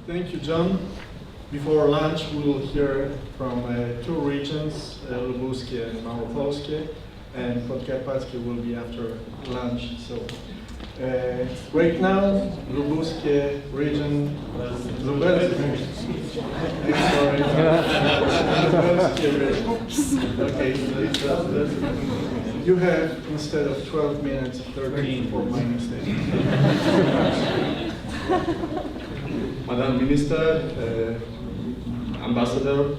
Thank you, John. Before lunch, we will hear from two regions, Lubuskie and Małopolskie, and Podkarpackie will be after lunch. So, right now, Lubuskie region, Lubelskie. Sorry, Lubelskie region. Okay, you have instead of 12 minutes, 13 for my mistake. Madam Minister, Ambassador,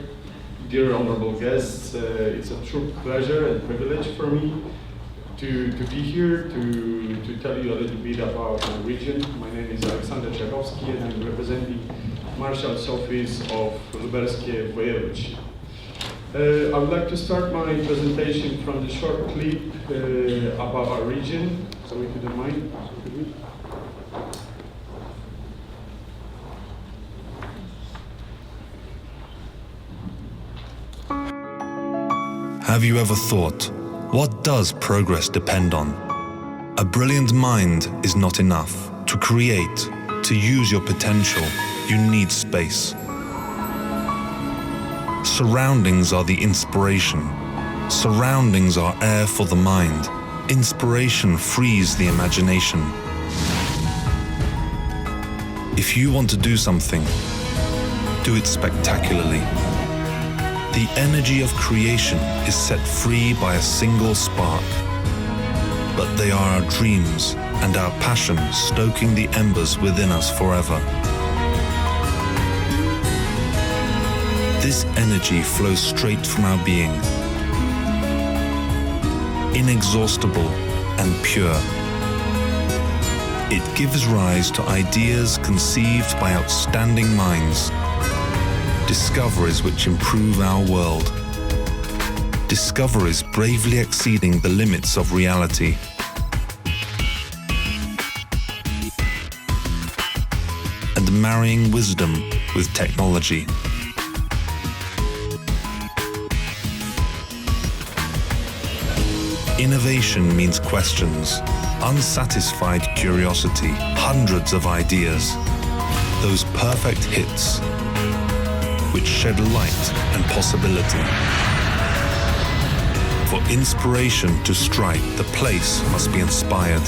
dear honorable guests, it's a true pleasure and privilege for me to be here to tell you a little bit about my region. My name is Aleksander Czechowski and I'm representing Marshal's Office of Lubelskie Voivodeship. I would like to start my presentation from the short clip about our region, so if you don't mind. Have you ever thought, what does progress depend on? A brilliant mind is not enough. To create, to use your potential, you need space. Surroundings are the inspiration. Surroundings are air for the mind. Inspiration frees the imagination. If you want to do something, do it spectacularly. The energy of creation is set free by a single spark. But they are our dreams and our passion stoking the embers within us forever. This energy flows straight from our being, inexhaustible and pure. It gives rise to ideas conceived by outstanding minds, discoveries which improve our world, discoveries bravely exceeding the limits of reality. And marrying wisdom with technology. Innovation means questions, unsatisfied curiosity, hundreds of ideas, those perfect hits which shed light and possibility. For inspiration to strike, the place must be inspired.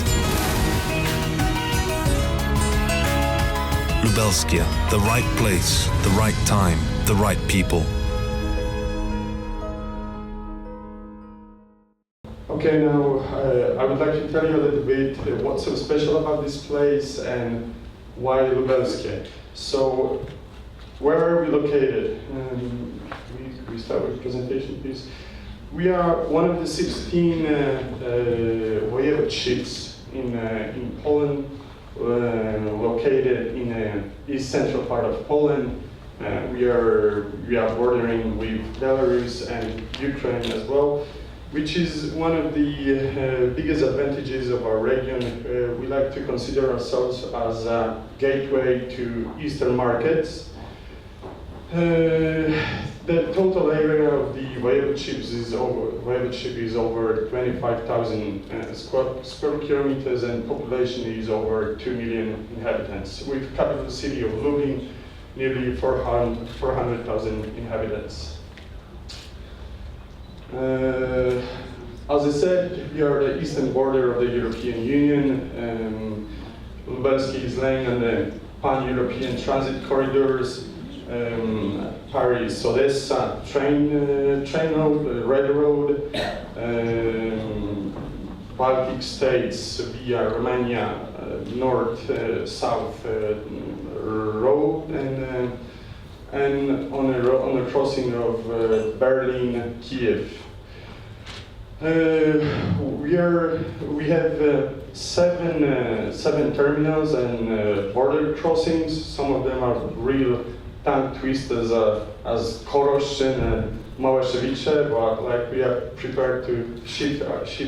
Lubelskie, the right place, the right time, the right people. Okay, now I would like to tell you a little bit what's so special about this place and why Lubelskie. So, where are we located? We start with the presentation, please. We are one of the 16 voivodeships in Poland, located in the east central part of Poland. We are bordering with Belarus and Ukraine as well, which is one of the biggest advantages of our region. We like to consider ourselves as a gateway to Eastern markets. The total area of the voivodeship is over 25,000 square kilometers, and population is over 2 million inhabitants, with capital city of Lublin nearly 400,000 inhabitants. As I said, we are the eastern border of the European Union. Lubelskie is laying on the pan-European transit corridors, Paris-Odessa train road, railroad, Baltic states via Romania, north-south road, and on a crossing of Berlin-Kiev. We have seven terminals and border crossings. Some of them are real tongue twisters, as Korosz and Małaszewicze, but like we are prepared to ship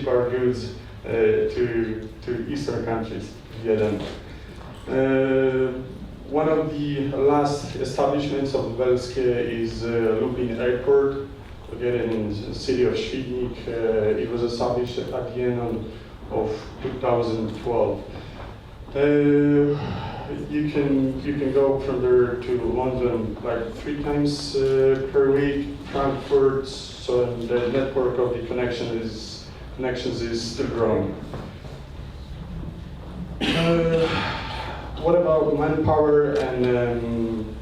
our goods to eastern countries via them. One of the last establishments of Lubelskie is Lublin Airport, located in the city of Świdnik. It was established at the end of 2012. you can go from there to London like 3 times per week, Frankfurt. So the network of the connections is still growing. What about manpower and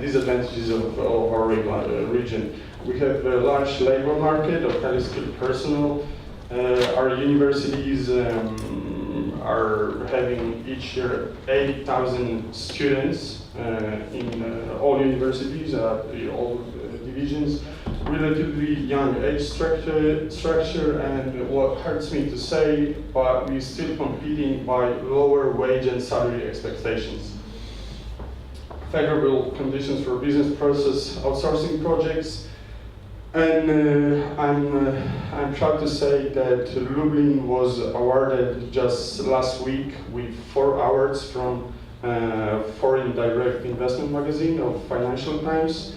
disadvantages of our region? We have a large labor market of highly skilled personnel. Our universities are having each year 80,000 students in all universities, all divisions. Relatively young age structure, and what hurts me to say, but we're still competing by lower wage and salary expectations. Favorable conditions for business process outsourcing projects, and I'm proud to say that Lublin was awarded just last week with 4 awards from Foreign Direct Investment magazine of Financial Times.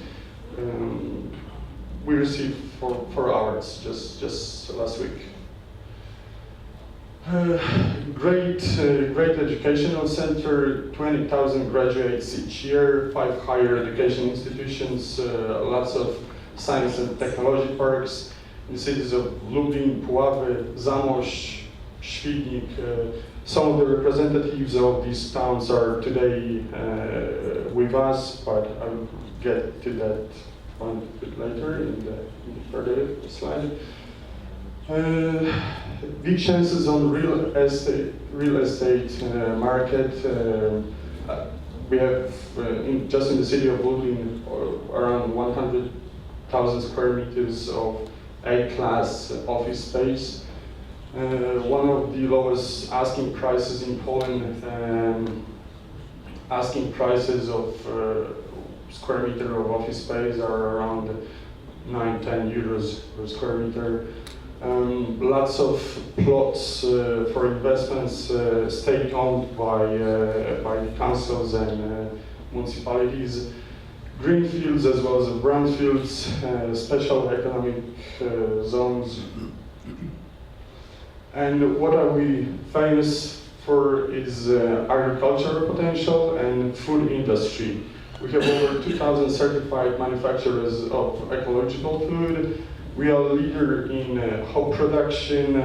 We received 4 awards just last week. Great educational center, 20,000 graduates each year, 5 higher education institutions, lots of science and technology parks in the cities of Lublin, Puławy, Zamość, Świdnik. Some of the representatives of these towns are today with us, but I'll get to that one a bit later in the further slide. Big chances on real estate market. We have just in the city of Lublin around 100,000 square meters of A-class office space. One of the lowest asking prices in Poland. Asking prices of square meter of office space are around 9-10 euros per square meter. Lots of plots for investments, state-owned by the councils and municipalities. Greenfields as well as brownfields, special economic zones. And what are we famous for is agricultural potential and food industry. We have over 2,000 certified manufacturers of ecological food. We are a leader in hop production.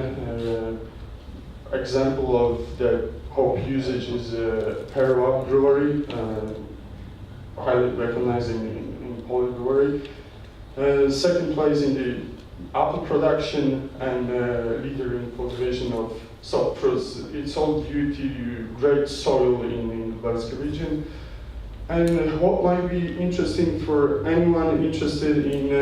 Example of the hop usage is Perła Brewery, highly recognized in Polish brewery. Second place in the apple production, and leader in cultivation of soft fruits. It's all due to great soil in the Lubelska region. And what might be interesting for anyone interested in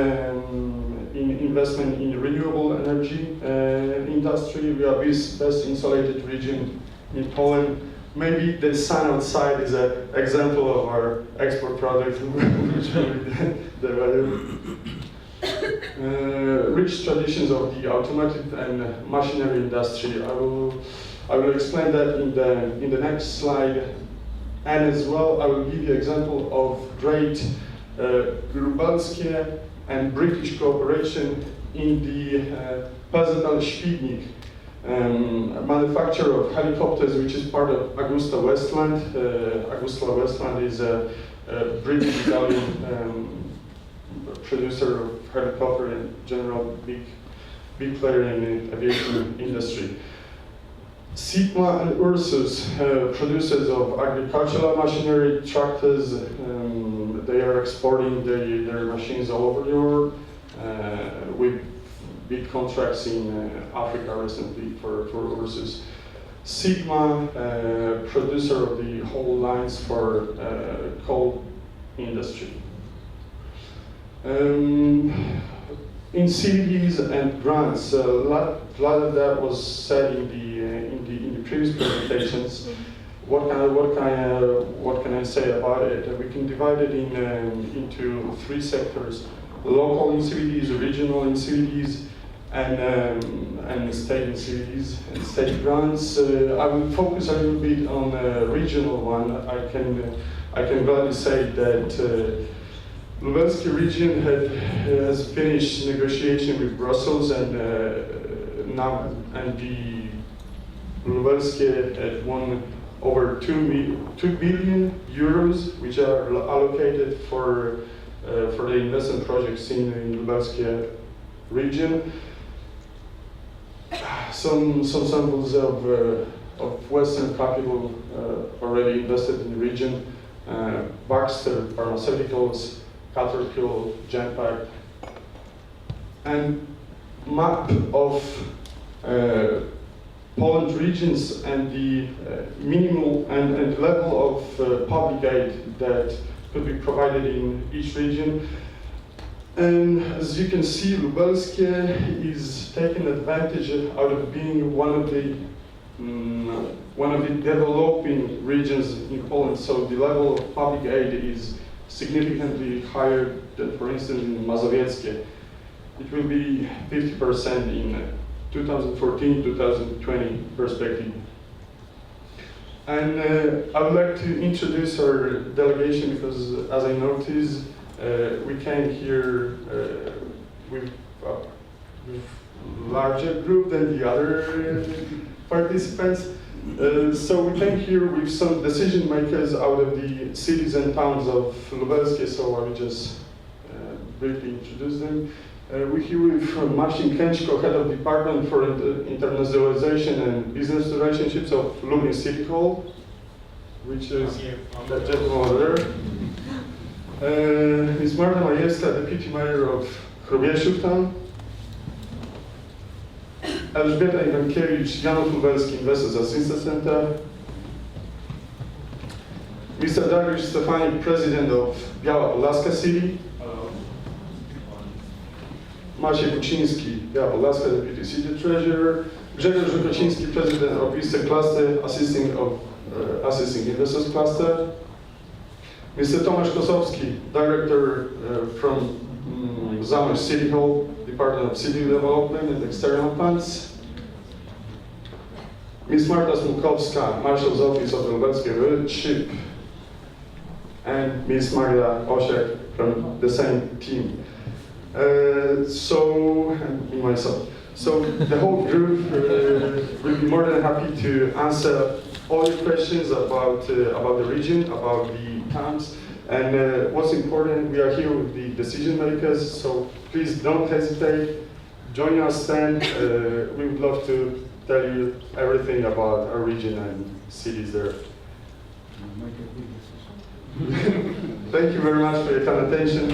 investment in renewable energy industry, we are this best insulated region in Poland. Maybe the sun outside is an example of our export product, which the weather. Rich traditions of the automotive and machinery industry. I will explain that in the next slide. And as well, I will give you an example of great Lubelskie and British cooperation in the PZL Świdnik, manufacturer of helicopters, which is part of Augusta Westland. Augusta Westland is a British-Italian producer of helicopter and general big player in the aviation industry. Sigma and Ursus, producers of agricultural machinery, tractors. They are exporting their machines all over the world, with big contracts in Africa recently for Ursus. Sigma, producer of the whole lines for coal industry. In CVDs and grants, a lot of that was said in the previous presentations. What can I say about it? We can divide it into 3 sectors: local in CVDs, regional in CVDs, and state in CVDs and state grants. I will focus a little bit on the regional one. I can gladly say that. Lubelski region has finished negotiation with Brussels, and the Lubelskie had won over 2 billion euros, which are allocated for the investment projects in the Lubelskie region. Some samples of Western capital already invested in the region. Baxter Pharmaceuticals, Caterpillar, Genpact, and map of Poland regions and the minimal and level of public aid that could be provided in each region. And as you can see, Lubelskie is taking advantage out of being one of the developing regions in Poland. So the level of public aid is significantly higher than, for instance, in Mazowieckie. It will be 50% in 2014-2020 perspective. And I would like to introduce our delegation because, as I noticed, we came here with a larger group than the other participants. So we came here with some decision makers out of the cities and towns of Lubelskie, so I will just briefly introduce them. We're here with Marcin Kęczko, Head of Department for Internationalization and Business Relationships of Lublin City Hall, which is that gentleman over there. Ms. Marta Majewska, Deputy Mayor of Chrubieszów Town. Elżbieta Iwankiewicz, Janów Lubelski Investors Assistance Center. Mr. Dariusz Stefani, President of Biała Podlaska City. Maciej Kuczyński, Biała Podlaska, Deputy City Treasurer. Grzegorz Żukociński, President of Eastern Cluster, Assisting Investors Cluster. Mr. Tomasz Kosowski, Director from Zamość City Hall, Department of City Development and External Plans. Ms. Marta Smukowska, Marshal's Office of the Lubelskie Relationship. And Ms. Magda Osiak from the same team. And myself. So the whole group will be more than happy to answer all your questions about the region, about the towns, and what's important, we are here with the decision makers, so please don't hesitate, join our stand. We would love to tell you everything about our region and cities there. Thank you very much for your kind attention.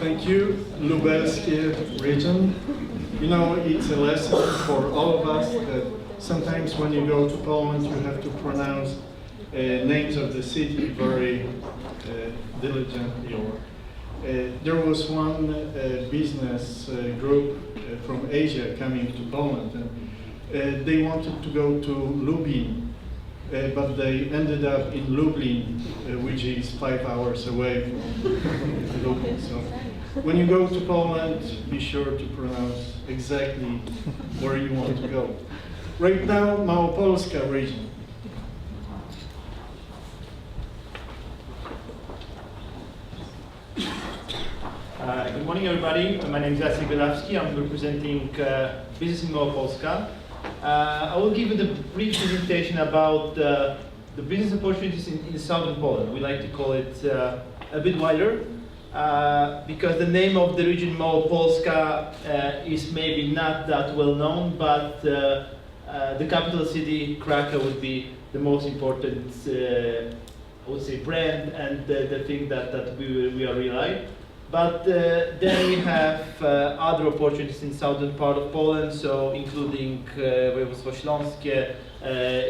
Thank you, Lubelskie region. You know, it's a lesson for all of us that sometimes when you go to Poland, you have to pronounce names of the city very diligently. There was one business group from Asia coming to Poland, and they wanted to go to Lublin, but they ended up in Lublin, which is 5 hours away from Lublin. So when you go to Poland, be sure to pronounce exactly where you want to go. Right now, Małopolska region. Good morning, everybody. My name is Jacek Belawski. I'm representing business in Małopolska. I will give you the brief presentation about the business opportunities in southern Poland. We like to call it a bit wider because the name of the region Małopolska is maybe not that well known, but the capital city, Krakow, would be the most important, I would say, brand and the thing that we are relying. But then we have other opportunities in southern part of Poland, so including Województwo Śląskie,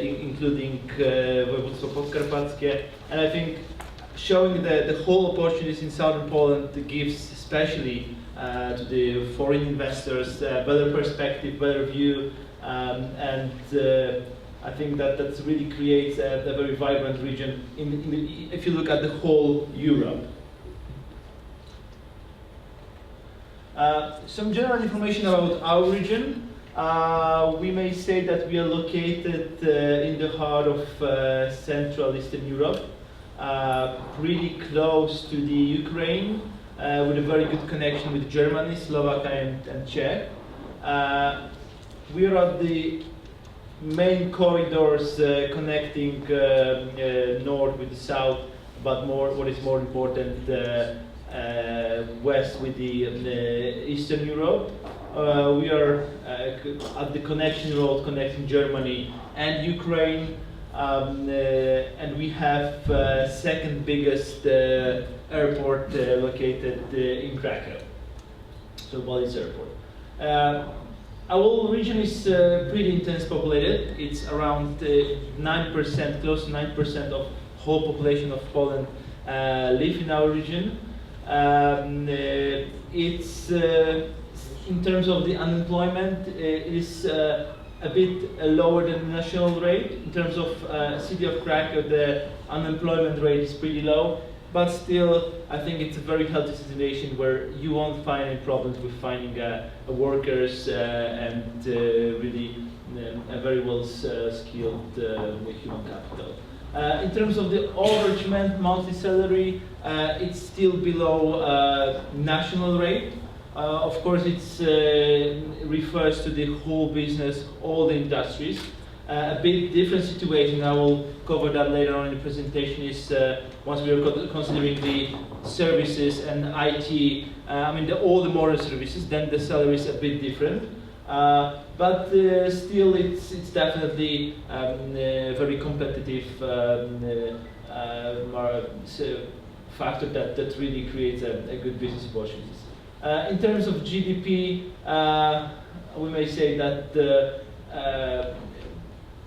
including Województwo Podkarpackie, and I think showing the whole opportunities in southern Poland gives especially to the foreign investors better perspective, better view, and I think that really creates a very vibrant region if you look at the whole Europe. Some general information about our region. We may say that we are located in the heart of Central Eastern Europe, pretty close to the Ukraine, with a very good connection with Germany, Slovakia, and Czech. We are at the main corridors connecting north with the south, but what is more important, west with the Eastern Europe. We are at the connection road connecting Germany and Ukraine, and we have second biggest airport located in Krakow, so Balice Airport. Our region is pretty intense populated. It's around 9%, close to 9% of whole population of Poland live in our region. It's in terms of the unemployment, it is a bit lower than the national rate. In terms of city of Krakow, the unemployment rate is pretty low, but still, I think it's a very healthy situation where you won't find any problems with finding workers and really a very well skilled human capital. In terms of the average monthly salary, it's still below national rate. Of course, it refers to the whole business, all the industries. A big different situation, I will cover that later on in the presentation, is once we are considering the services and IT, all the modern services, then the salary is a bit different. But still, it's definitely a very competitive factor that really creates a good business opportunities. In terms of GDP, we may say that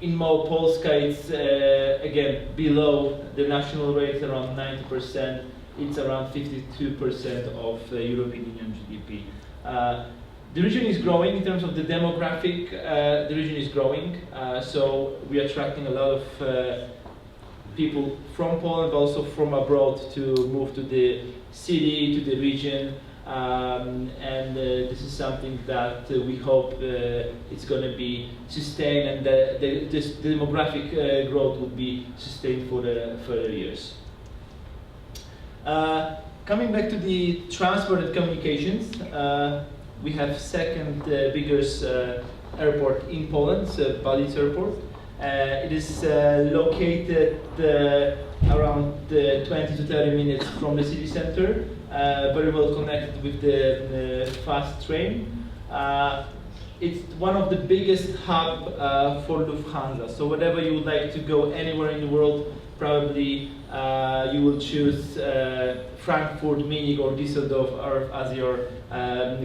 in Małopolska it's again below the national rate, around 90%. It's around 52% of European Union GDP. The region is growing in terms of the demographic. The region is growing, so we are attracting a lot of people from Poland, but also from abroad, to move to the city, to the region. And this is something that we hope it's going to be sustained, and this demographic growth will be sustained for the further years. Coming back to the transport and communications, we have second biggest airport in Poland, Balice Airport. It is located around 20 to 30 minutes from the city center. Very well connected with the fast train. It's one of the biggest hub for Lufthansa. So whenever you would like to go anywhere in the world, probably you will choose Frankfurt, Munich, or Düsseldorf as your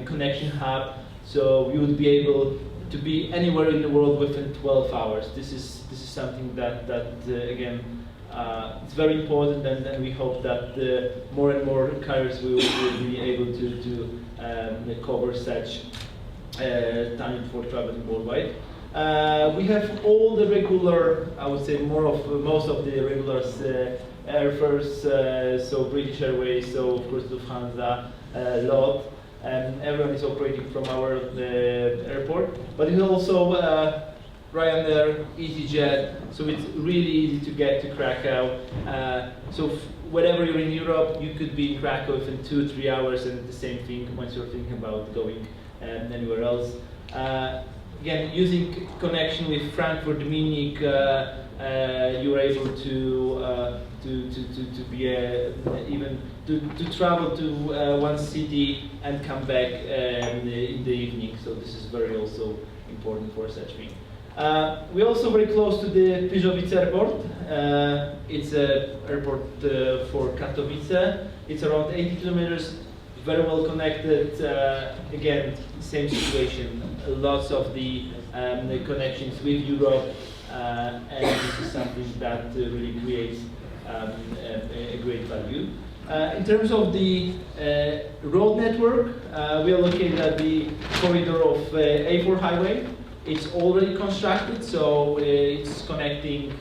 connection hub. So you would be able to be anywhere in the world within 12 hours. This is something that again. It's very important, and we hope that more and more carriers will be able to cover such time for traveling worldwide. We have all the regular, I would say most of the regular airfares, so British Airways, so of course Lufthansa, LOT, and everyone is operating from our airport. But it's also Ryanair, EasyJet, so it's really easy to get to Krakow. So whenever you're in Europe, you could be in Krakow within 2-3 hours, and the same thing once you're thinking about going anywhere else. Again, using connection with Frankfurt, Munich, you are able to be even to travel to one city and come back in the evening. So this is very also important for such thing. We're also very close to the Pyrzowice airport. It's an airport for Katowice. It's around 80 kilometers, very well connected. Again, same situation. Lots of the connections with Europe, and this is something that really creates a great value. In terms of the road network, we are located at the corridor of A4 highway. It's already constructed, so it's connecting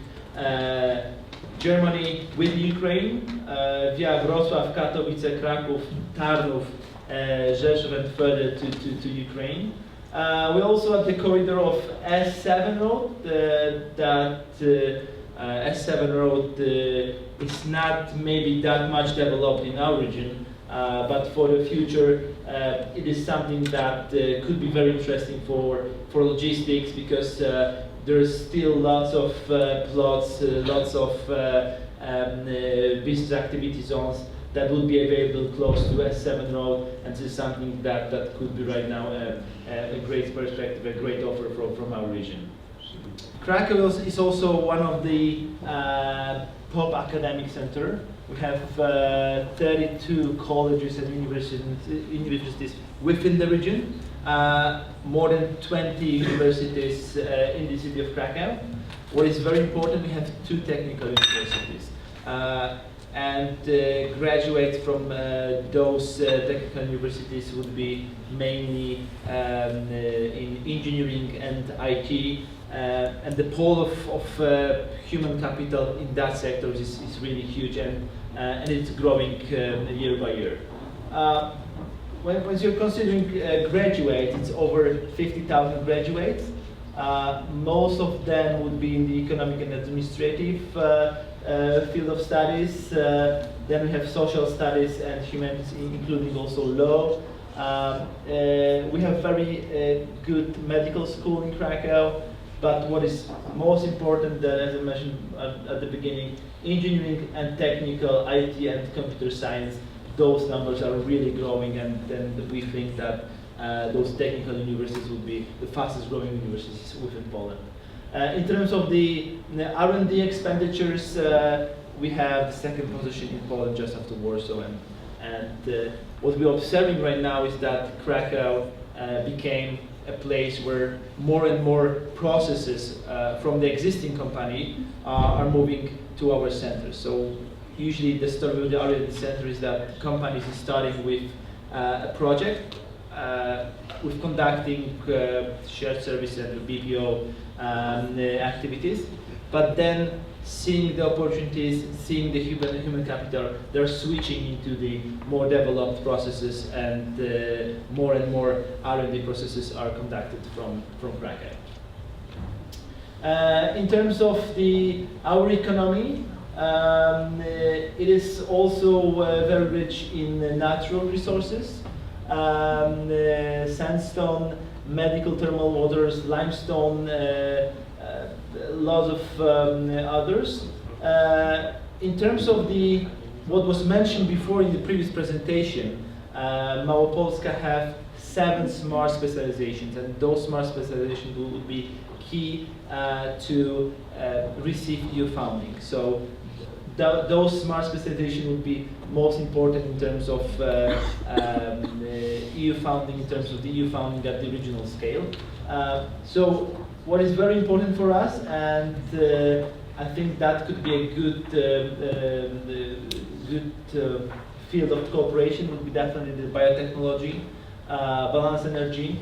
Germany with Ukraine via Wrocław, Katowice, Kraków, Tarnów, Rzeszów, and further to Ukraine. We're also at the corridor of S7 road. That S7 road is not maybe that much developed in our region, But for the future, it is something that could be very interesting for logistics, because there's still lots of plots, lots of business activity zones that will be available close to S7 road, and this is something that could be right now a great perspective, a great offer from our region. Krakow is also one of the top academic center. We have 32 colleges and universities within the region, more than 20 universities in the city of Krakow. What is very important, we have 2 technical universities. And graduates from those technical universities would be mainly in engineering and IT. And the pool of human capital in that sector is really huge, and it's growing year by year. When you're considering graduates, it's over 50,000 graduates. Most of them would be in the economic and administrative field of studies. Then we have social studies and humanities, including also law. We have very good medical school in Krakow. But what is most important, as I mentioned at the beginning, engineering and technical, IT and computer science, those numbers are really growing, and then we think that those technical universities will be the fastest growing universities within Poland. In terms of the R&D expenditures, we have the 2nd position in Poland just after Warsaw, and what we're observing right now is that Krakow became a place where more and more processes from the existing company are moving to our center. So usually the story with the R&D center is that companies is starting with a project, with conducting shared service and BPO activities, but then seeing the opportunities, seeing the human capital, they're switching into the more developed processes, and more R&D processes are conducted from Krakow. In terms of our economy, it is also very rich in natural resources, sandstone, medical thermal waters, limestone, lots of others. In terms of what was mentioned before in the previous presentation, Małopolska have 7 smart specializations, and those smart specializations will be key to receive EU funding. So those smart specializations will be most important in terms of EU funding, in terms of the EU funding at the regional scale. So what is very important for us, and I think that could be a good field of cooperation, would be definitely the biotechnology, balance energy,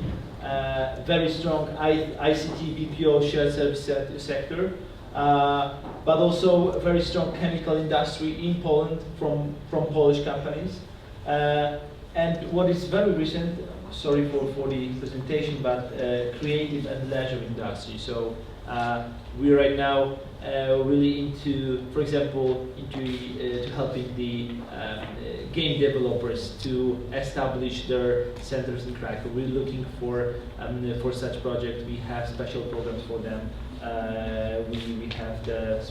very strong ICT, BPO, shared service sector, but also a very strong chemical industry in Poland from Polish companies. And what is very recent, sorry for the presentation, but creative and leisure industry. So we right now really into, for example, into helping the game developers to establish their centers in Krakow. We're looking for such projects. We have special programs for them. We have the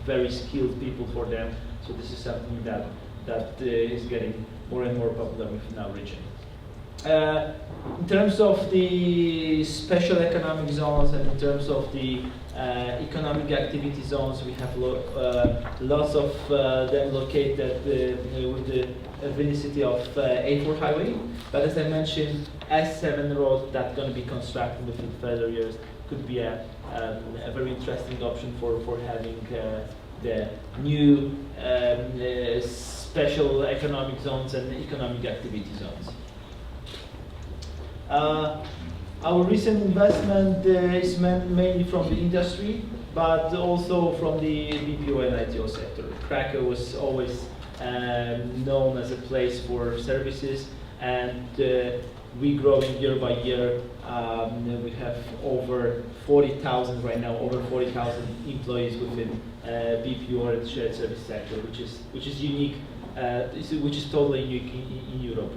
very skilled people for them. So this is something that is getting more and more popular within our region. In terms of the special economic zones and in terms of the economic activity zones, we have lots of them located with the vicinity of A4 highway. But as I mentioned, S7 road that's going to be constructed within further years could be a very interesting option for having the new special economic zones and economic activity zones. Our recent investment is mainly from the industry, but also from the BPO and ITO sector. Krakow was always known as a place for services, and we're growing year by year. We have over 40,000 right now, over 40,000 employees within BPO and shared service sector, which is unique which is totally unique in Europe.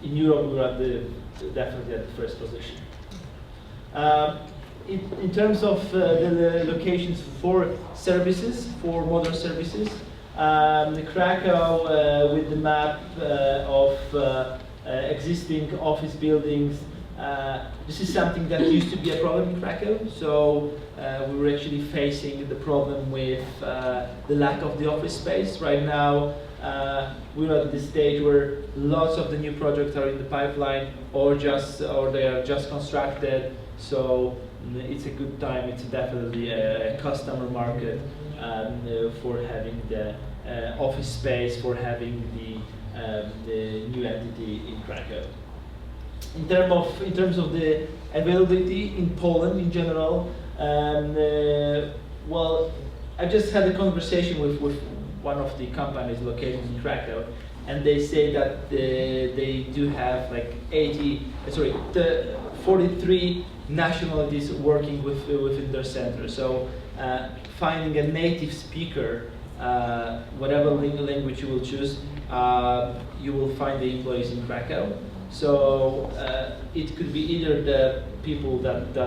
In Europe, we're definitely at the first position. In terms of the locations for services, for modern services, Krakow with the map of existing office buildings. This is something that used to be a problem in Krakow, so we were actually facing the problem with the lack of the office space. Right now, we're at the stage where lots of the new projects are in the pipeline, or they are just constructed. So it's a good time. It's definitely a customer market for having the office space, for having the new entity in Krakow. In terms of the availability in Poland in general, well, I just had a conversation with one of the companies located in Krakow, and they say that they do have like 43 nationalities working within their center. So finding a native speaker, whatever language you will choose, you will find the employees in Krakow. So it could be either the people that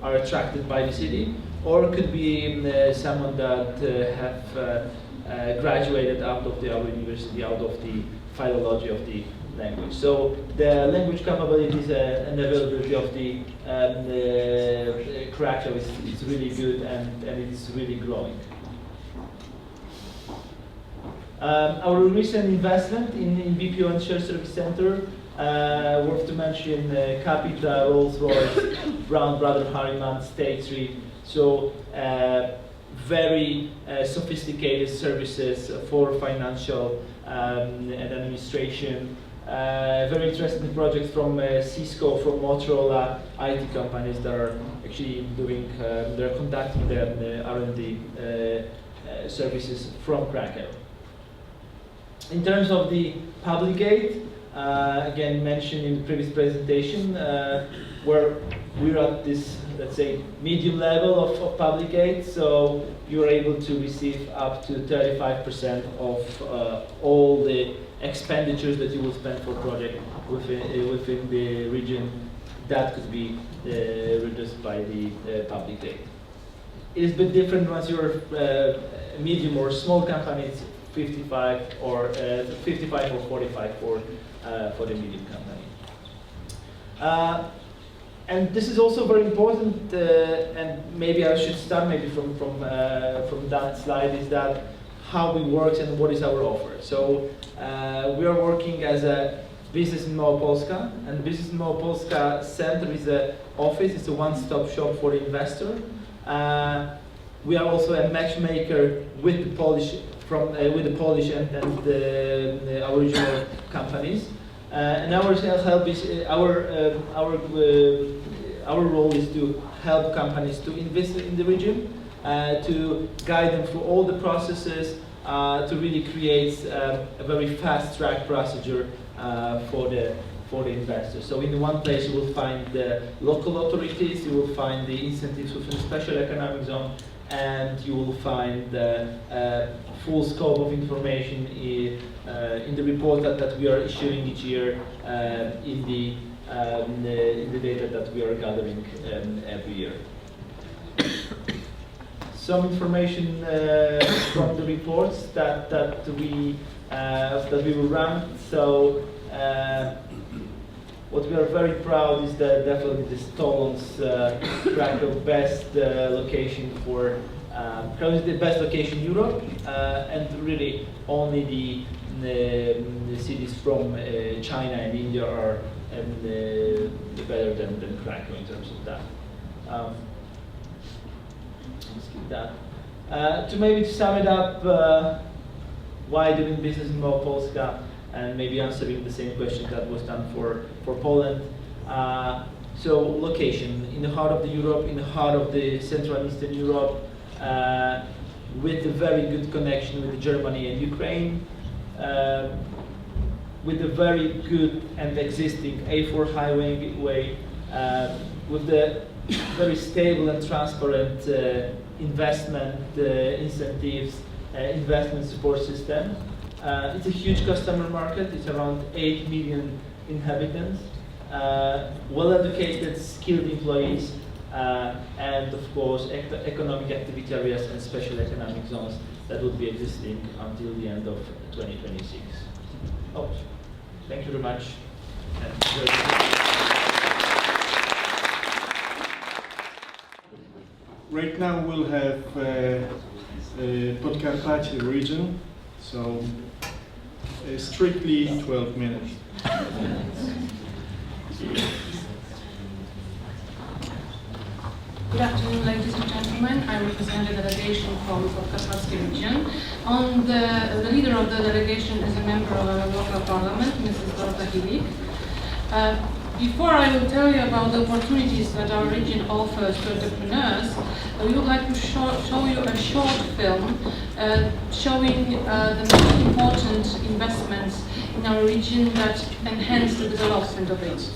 are attracted by the city, or it could be someone that have graduated out of our university, out of the philology of the language. So the language capabilities and availability of the Krakow is really good, and it's really growing. Our recent investment in BPO and Shared Service Center, worth to mention Capita, Rolls-Royce, Brown Brothers, Harriman, State Street. So very sophisticated services for financial and administration. Very interesting projects from Cisco, from Motorola, IT companies that are actually they're conducting the R&D services from Krakow. In terms of the public aid, again mentioned in the previous presentation, where we're at this, let's say, medium level of public aid, so you're able to receive up to 35% of all the expenditures that you will spend for project within the region. That could be reduced by the public aid. It is a bit different once you're a medium or small company. It's 55 or 45 for the medium company. And this is also very important, and maybe I should start maybe from that slide, is that how we work and what is our offer. So we are working as a Business in Małopolska, and Business in Małopolska Center is an office, it's a one-stop shop for the investor. We are also a matchmaker with the Polish and the original companies. And our help is our role is to help companies to invest in the region, to guide them through all the processes, to really create a very fast-track procedure for the investors. So in the one place you will find the local authorities, you will find the incentives within the special economic zone, and you will find the full scope of information in the report that we are issuing each year, in the data that we are gathering every year. Some information from the reports that we will run. So what we are very proud is that definitely the Stolons Krakow best location for Krakow is the best location in Europe, and really only the cities from China and India are better than Krakow in terms of that. Let's skip that. To maybe sum it up, why doing business in Małopolska, and maybe answering the same question that was done for Poland. So location, in the heart of Europe, in the heart of the Central and Eastern Europe, with a very good connection with Germany and Ukraine, with a very good and existing A4 highway, with the very stable and transparent investment incentives, investment support system. It's a huge customer market. It's around 8 million inhabitants, well-educated, skilled employees, and of course economic activity areas and special economic zones that would be existing until the end of 2026. Oh, thank you very much. Right now we'll have Podkarpacie region, so strictly 12 minutes. Good afternoon, ladies and gentlemen. I represent the delegation from Podkarpackie region. The leader of the delegation is a member of our local parliament, Mrs. Dorota Hilik. Before I will tell you about the opportunities that our region offers to entrepreneurs, we would like to show you a short film showing the most important investments in our region that enhance the development of it.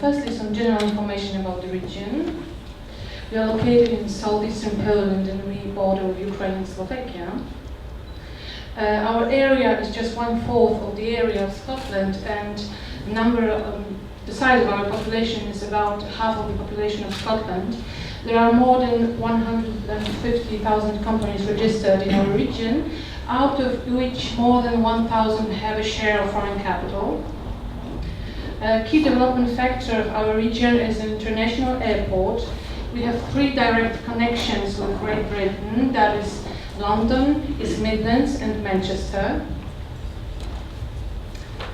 Firstly, some general information about the region. We are located in southeastern Poland and we border with Ukraine and Slovakia. Our area is just 1/4 of the area of Scotland, and the size of our population is about half of the population of Scotland. There are more than 150,000 companies registered in our region, out of which more than 1,000 have a share of foreign capital. A key development factor of our region is an international airport. We have 3 direct connections with Great Britain, that is London, East Midlands and Manchester.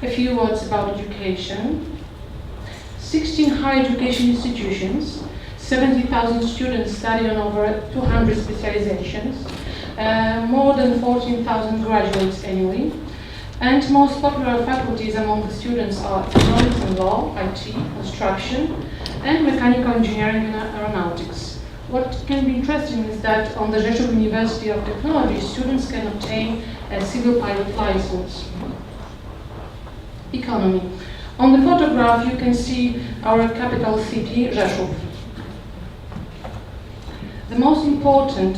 A few words about education. 16 higher education institutions, 70,000 students study on over 200 specializations, more than 14,000 graduates annually. And most popular faculties among the students are economics and law, IT, construction, and mechanical engineering and aeronautics. What can be interesting is that on the Rzeszów University of Technology, students can obtain a civil pilot license. Economy. On the photograph, you can see our capital city, Rzeszów. The most important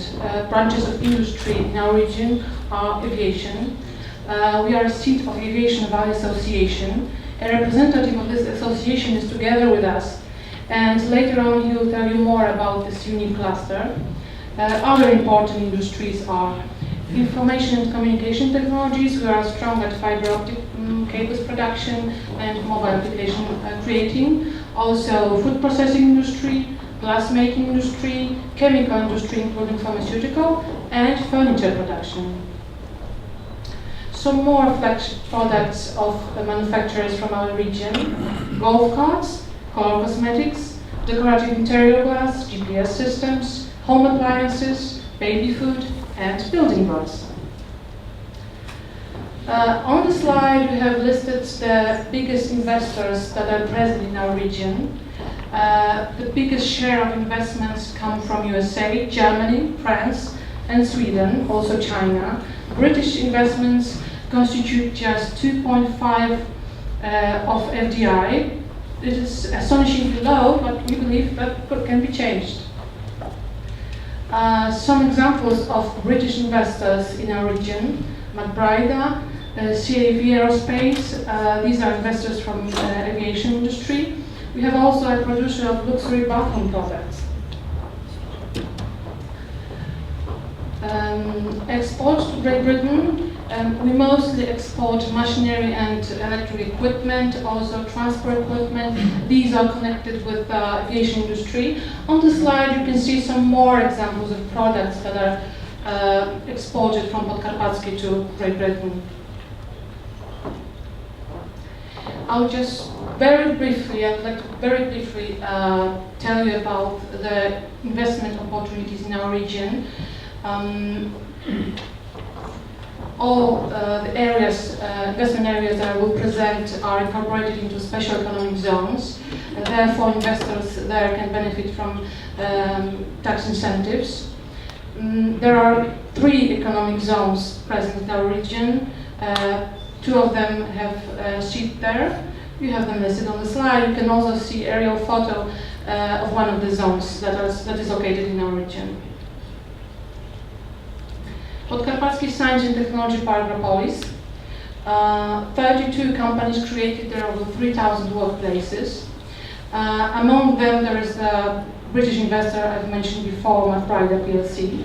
branches of industry in our region are aviation. We are a seat of Aviation Valley Association. A representative of this association is together with us, and later on he will tell you more about this unique cluster. Other important industries are information and communication technologies. We are strong at fiber optic cables production and mobile application creating. Also food processing industry, glass making industry, chemical industry including pharmaceutical, and furniture production. Some more flagship products of manufacturers from our region: golf carts, color cosmetics, decorative interior glass, GPS systems, home appliances, baby food, and building blocks. On the slide we have listed the biggest investors that are present in our region. The biggest share of investments come from USA, Germany, France, and Sweden, also China. British investments constitute just 2.5 of FDI. It is astonishingly low, but we believe that can be changed. Some examples of British investors in our region: McBride, CAV Aerospace. These are investors from the aviation industry. We have also a producer of luxury bathroom products. Export to Great Britain. We mostly export machinery and electric equipment, also transport equipment. These are connected with the aviation industry. On the slide you can see some more examples of products that are exported from Podkarpackie to Great Britain. I'll just I'd like to very briefly tell you about the investment opportunities in our region. All the investment areas that I will present are incorporated into special economic zones. Therefore, investors there can benefit from tax incentives. There are 3 economic zones present in our region. 2 of them have a seat there. You have them listed on the slide. You can also see aerial photo of one of the zones that is located in our region. Podkarpacki Science and Technology Park Propolis. 32 companies created there, over 3,000 workplaces. Among them there is the British investor I've mentioned before, McBride PLC.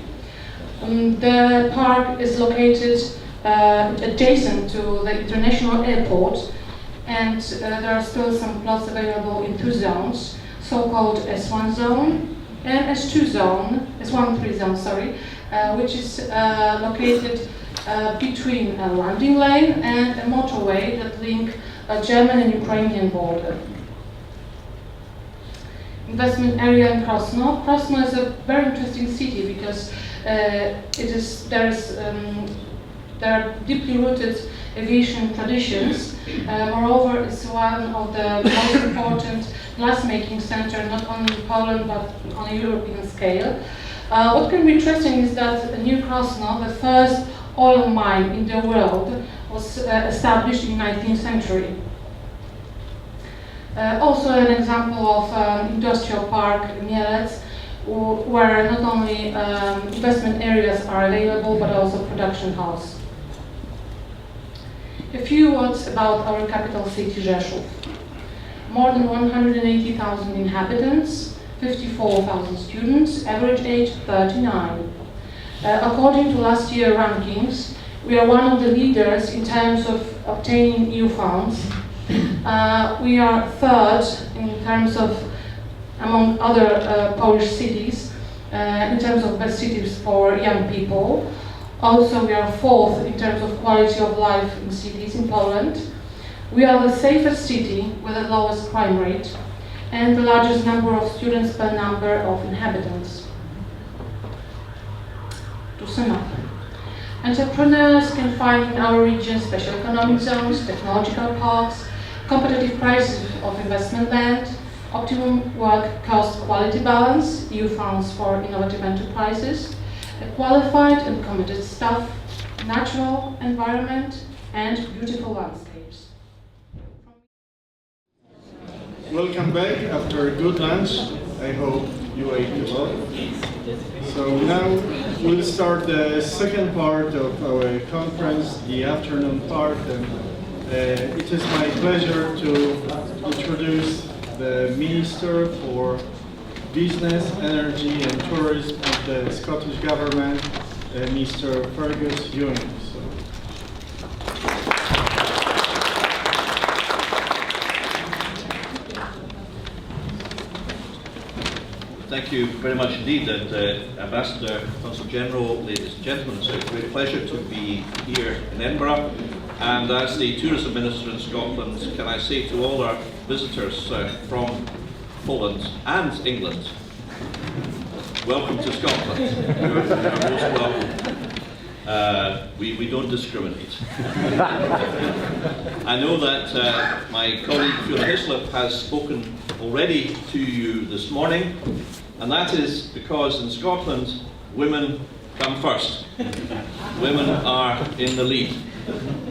The park is located adjacent to the international airport, and there are still some plots available in 2 zones, so-called S1 zone and S2 zone, S1-3 zone, sorry, which is located between a landing lane and a motorway that link a German and Ukrainian border. Investment area in Krosno. Krosno is a very interesting city because there are deeply rooted aviation traditions. Moreover, it's one of the most important glass-making centers, not only in Poland but on a European scale. What can be interesting is that near Krosno, the first oil mine in the world, was established in the 19th century. Also an example of industrial park Mielec, where not only investment areas are available but also production house. A few words about our capital city, Rzeszów. More than 180,000 inhabitants, 54,000 students, average age 39. According to last year's rankings, we are one of the leaders in terms of obtaining EU funds. We are 3rd in terms of, among other Polish cities, in terms of best cities for young people. Also, we are 4th in terms of quality of life in cities in Poland. We are the safest city with the lowest crime rate and the largest number of students per number of inhabitants. To sum up, Entrepreneurs can find in our region special economic zones, technological parks, competitive prices of investment land, optimum work cost-quality balance, EU funds for innovative enterprises, a qualified and committed staff, natural environment, and beautiful landscapes. Welcome back after a good lunch. I hope you ate a lot. So now we'll start the second part of our conference, the afternoon part. And it is my pleasure to introduce the Minister for Business, Energy and Tourism of the Scottish Government, Mr. Fergus Ewing. Thank you very much indeed, and Ambassador, Consul General, ladies and gentlemen, it's a great pleasure to be here in Edinburgh. And as the Tourism Minister in Scotland, can I say to all our visitors from Poland and England, welcome to Scotland. You're most welcome. We don't discriminate. I know that my colleague Fiona Hislop has spoken already to you this morning, and that is because in Scotland, women come first. Women are in the lead.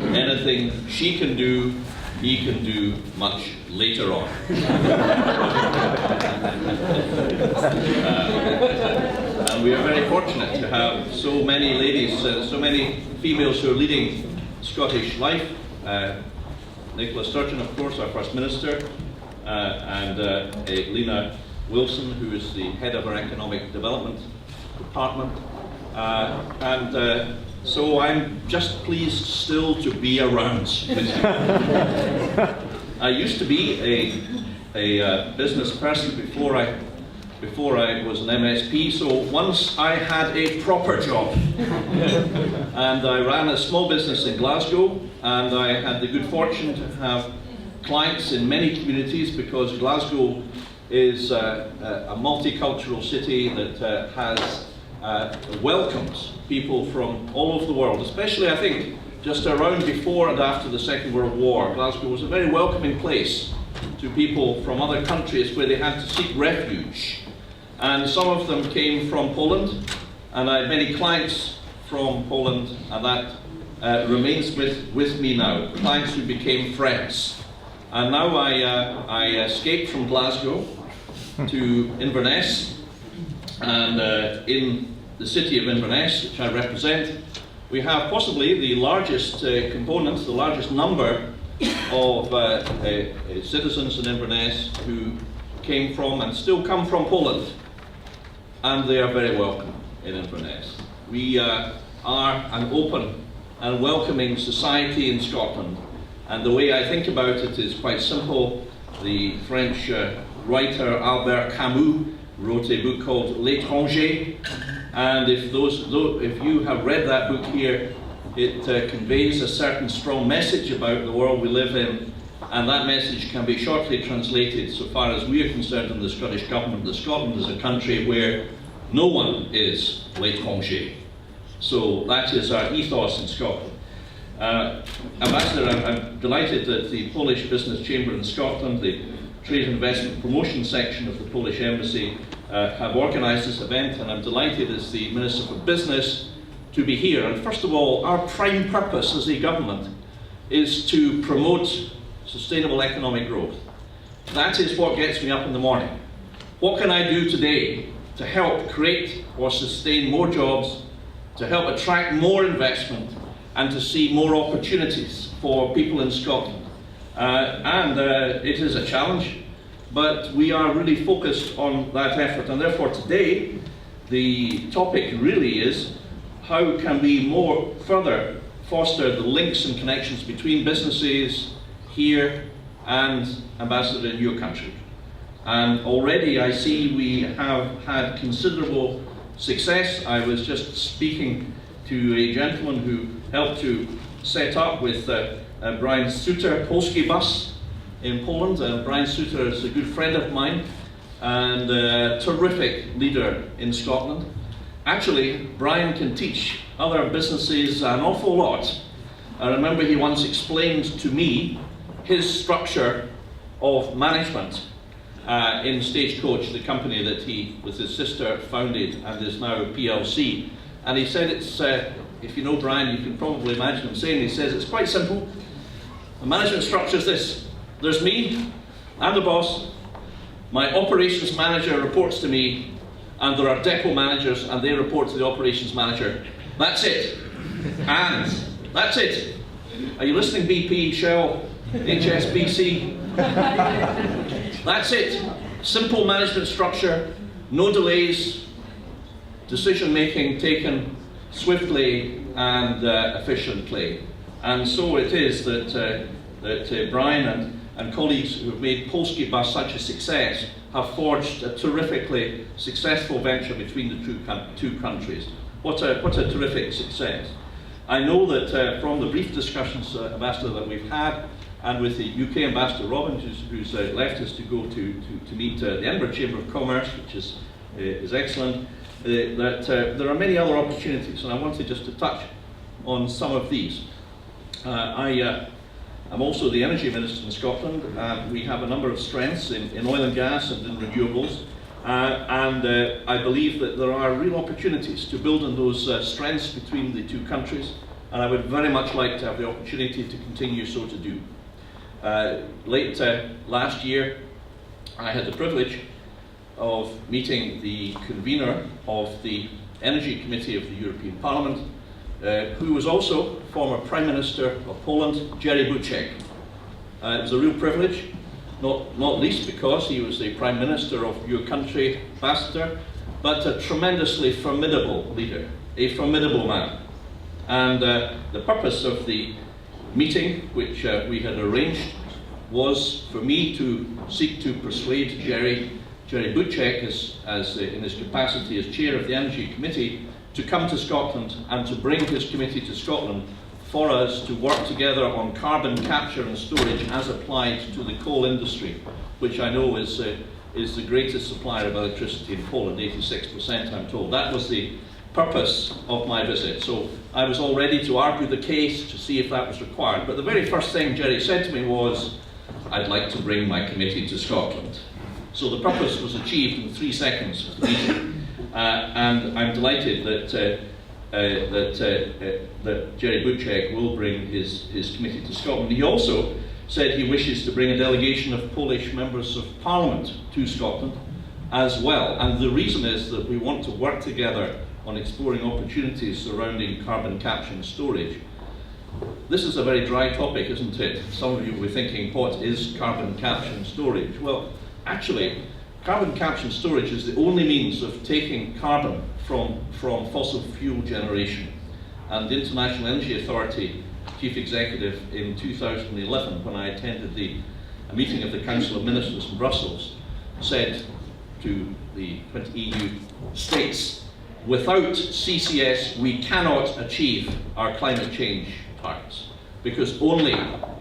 Anything she can do, he can do much later on. And we are very fortunate to have so many ladies, so many females who are leading Scottish life. Nicola Sturgeon, of course, our First Minister, and Lena Wilson, who is the head of our Economic Development Department. So I'm just pleased still to be around with you. I used to be a business person before I was an MSP, so once I had a proper job. And I ran a small business in Glasgow, and I had the good fortune to have clients in many communities, because Glasgow is a multicultural city that welcomes people from all over the world, especially I think just around before and after the Second World War. Glasgow was a very welcoming place to people from other countries where they had to seek refuge. And some of them came from Poland, and I had many clients from Poland, and that remains with me now, clients who became friends. And now I escaped from Glasgow to Inverness, and in the city of Inverness, which I represent, we have possibly the largest component, the largest number of citizens in Inverness who came from and still come from Poland, and they are very welcome in Inverness. We are an open and welcoming society in Scotland, and the way I think about it is quite simple. The French writer Albert Camus wrote a book called L'Étranger, and if you have read that book here, it conveys a certain strong message about the world we live in, and that message can be shortly translated, so far as we are concerned in the Scottish Government, that Scotland is a country where no one is l'étranger. So that is our ethos in Scotland. Ambassador, I'm delighted that the Polish Business Chamber in Scotland, the Trade and Investment Promotion section of the Polish Embassy, have organised this event, and I'm delighted as the Minister for Business to be here. And first of all, our prime purpose as a government is to promote sustainable economic growth. That is what gets me up in the morning. What can I do today to help create or sustain more jobs, to help attract more investment, and to see more opportunities for people in Scotland? It is a challenge, but we are really focused on that effort, and therefore today the topic really is how can we more further foster the links and connections between businesses here and, Ambassador, in your country. And already I see we have had considerable success. I was just speaking to a gentleman who helped to set up with Brian Suter Polski Bus in Poland. Brian Suter is a good friend of mine and a terrific leader in Scotland. Actually, Brian can teach other businesses an awful lot. I remember he once explained to me his structure of management in Stagecoach, the company that he, with his sister, founded and is now PLC. And he said it's, if you know Brian, you can probably imagine him saying, he says it's quite simple. The management structure is this. There's me, I'm the boss, my operations manager reports to me, and there are depot managers and they report to the operations manager. That's it. And that's it. Are you listening, BP, Shell, HSBC? That's it. Simple management structure, no delays, decision making taken swiftly and efficiently. And so it is that Brian and colleagues who have made Polski Bus such a success have forged a terrifically successful venture between the two countries. What a terrific success. I know that from the brief discussions, Ambassador, that we've had, and with the UK Ambassador Robin, who's left us to go to meet the Edinburgh Chamber of Commerce, which is excellent, that there are many other opportunities, and I wanted just to touch on some of these. I'm also the Energy Minister in Scotland. We have a number of strengths in oil and gas and in renewables, and I believe that there are real opportunities to build on those strengths between the two countries, and I would very much like to have the opportunity to continue so to do. Late last year, I had the privilege of meeting the convener of the Energy Committee of the European Parliament, who was also former Prime Minister of Poland, Jerry Buzek. It was a real privilege, not least because he was the Prime Minister of your country, Ambassador, but a tremendously formidable leader, a formidable man. And the purpose of the meeting, which we had arranged, was for me to seek to persuade Jerry Buzek, as in his capacity as Chair of the Energy Committee, to come to Scotland and to bring his committee to Scotland for us to work together on carbon capture and storage as applied to the coal industry, which I know is the greatest supplier of electricity in Poland, 86% I'm told. That was the purpose of my visit. So I was all ready to argue the case to see if that was required. But the very first thing Jerry said to me was, I'd like to bring my committee to Scotland. So the purpose was achieved in 3 seconds of the meeting. And I'm delighted that Jerry Buzek will bring his committee to Scotland. He also said he wishes to bring a delegation of Polish members of Parliament to Scotland as well. And the reason is that we want to work together on exploring opportunities surrounding carbon capture and storage. This is a very dry topic, isn't it? Some of you will be thinking, what is carbon capture and storage? Well, actually, carbon capture and storage is the only means of taking carbon from fossil fuel generation. And the International Energy Authority Chief Executive in 2011, when I attended a meeting of the Council of Ministers in Brussels, said to the 20 EU states, without CCS we cannot achieve our climate change targets, because only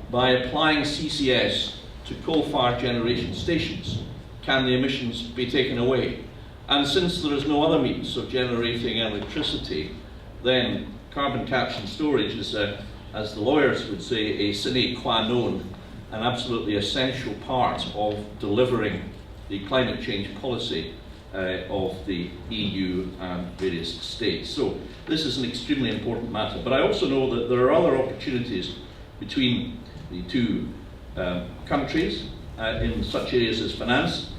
by applying CCS to coal-fired generation stations can the emissions be taken away. And since there is no other means of generating electricity, then carbon capture and storage is, as the lawyers would say, a sine qua non, an absolutely essential part of delivering the climate change policy of the EU and various states. So this is an extremely important matter. But I also know that there are other opportunities between the two countries in such areas as finance.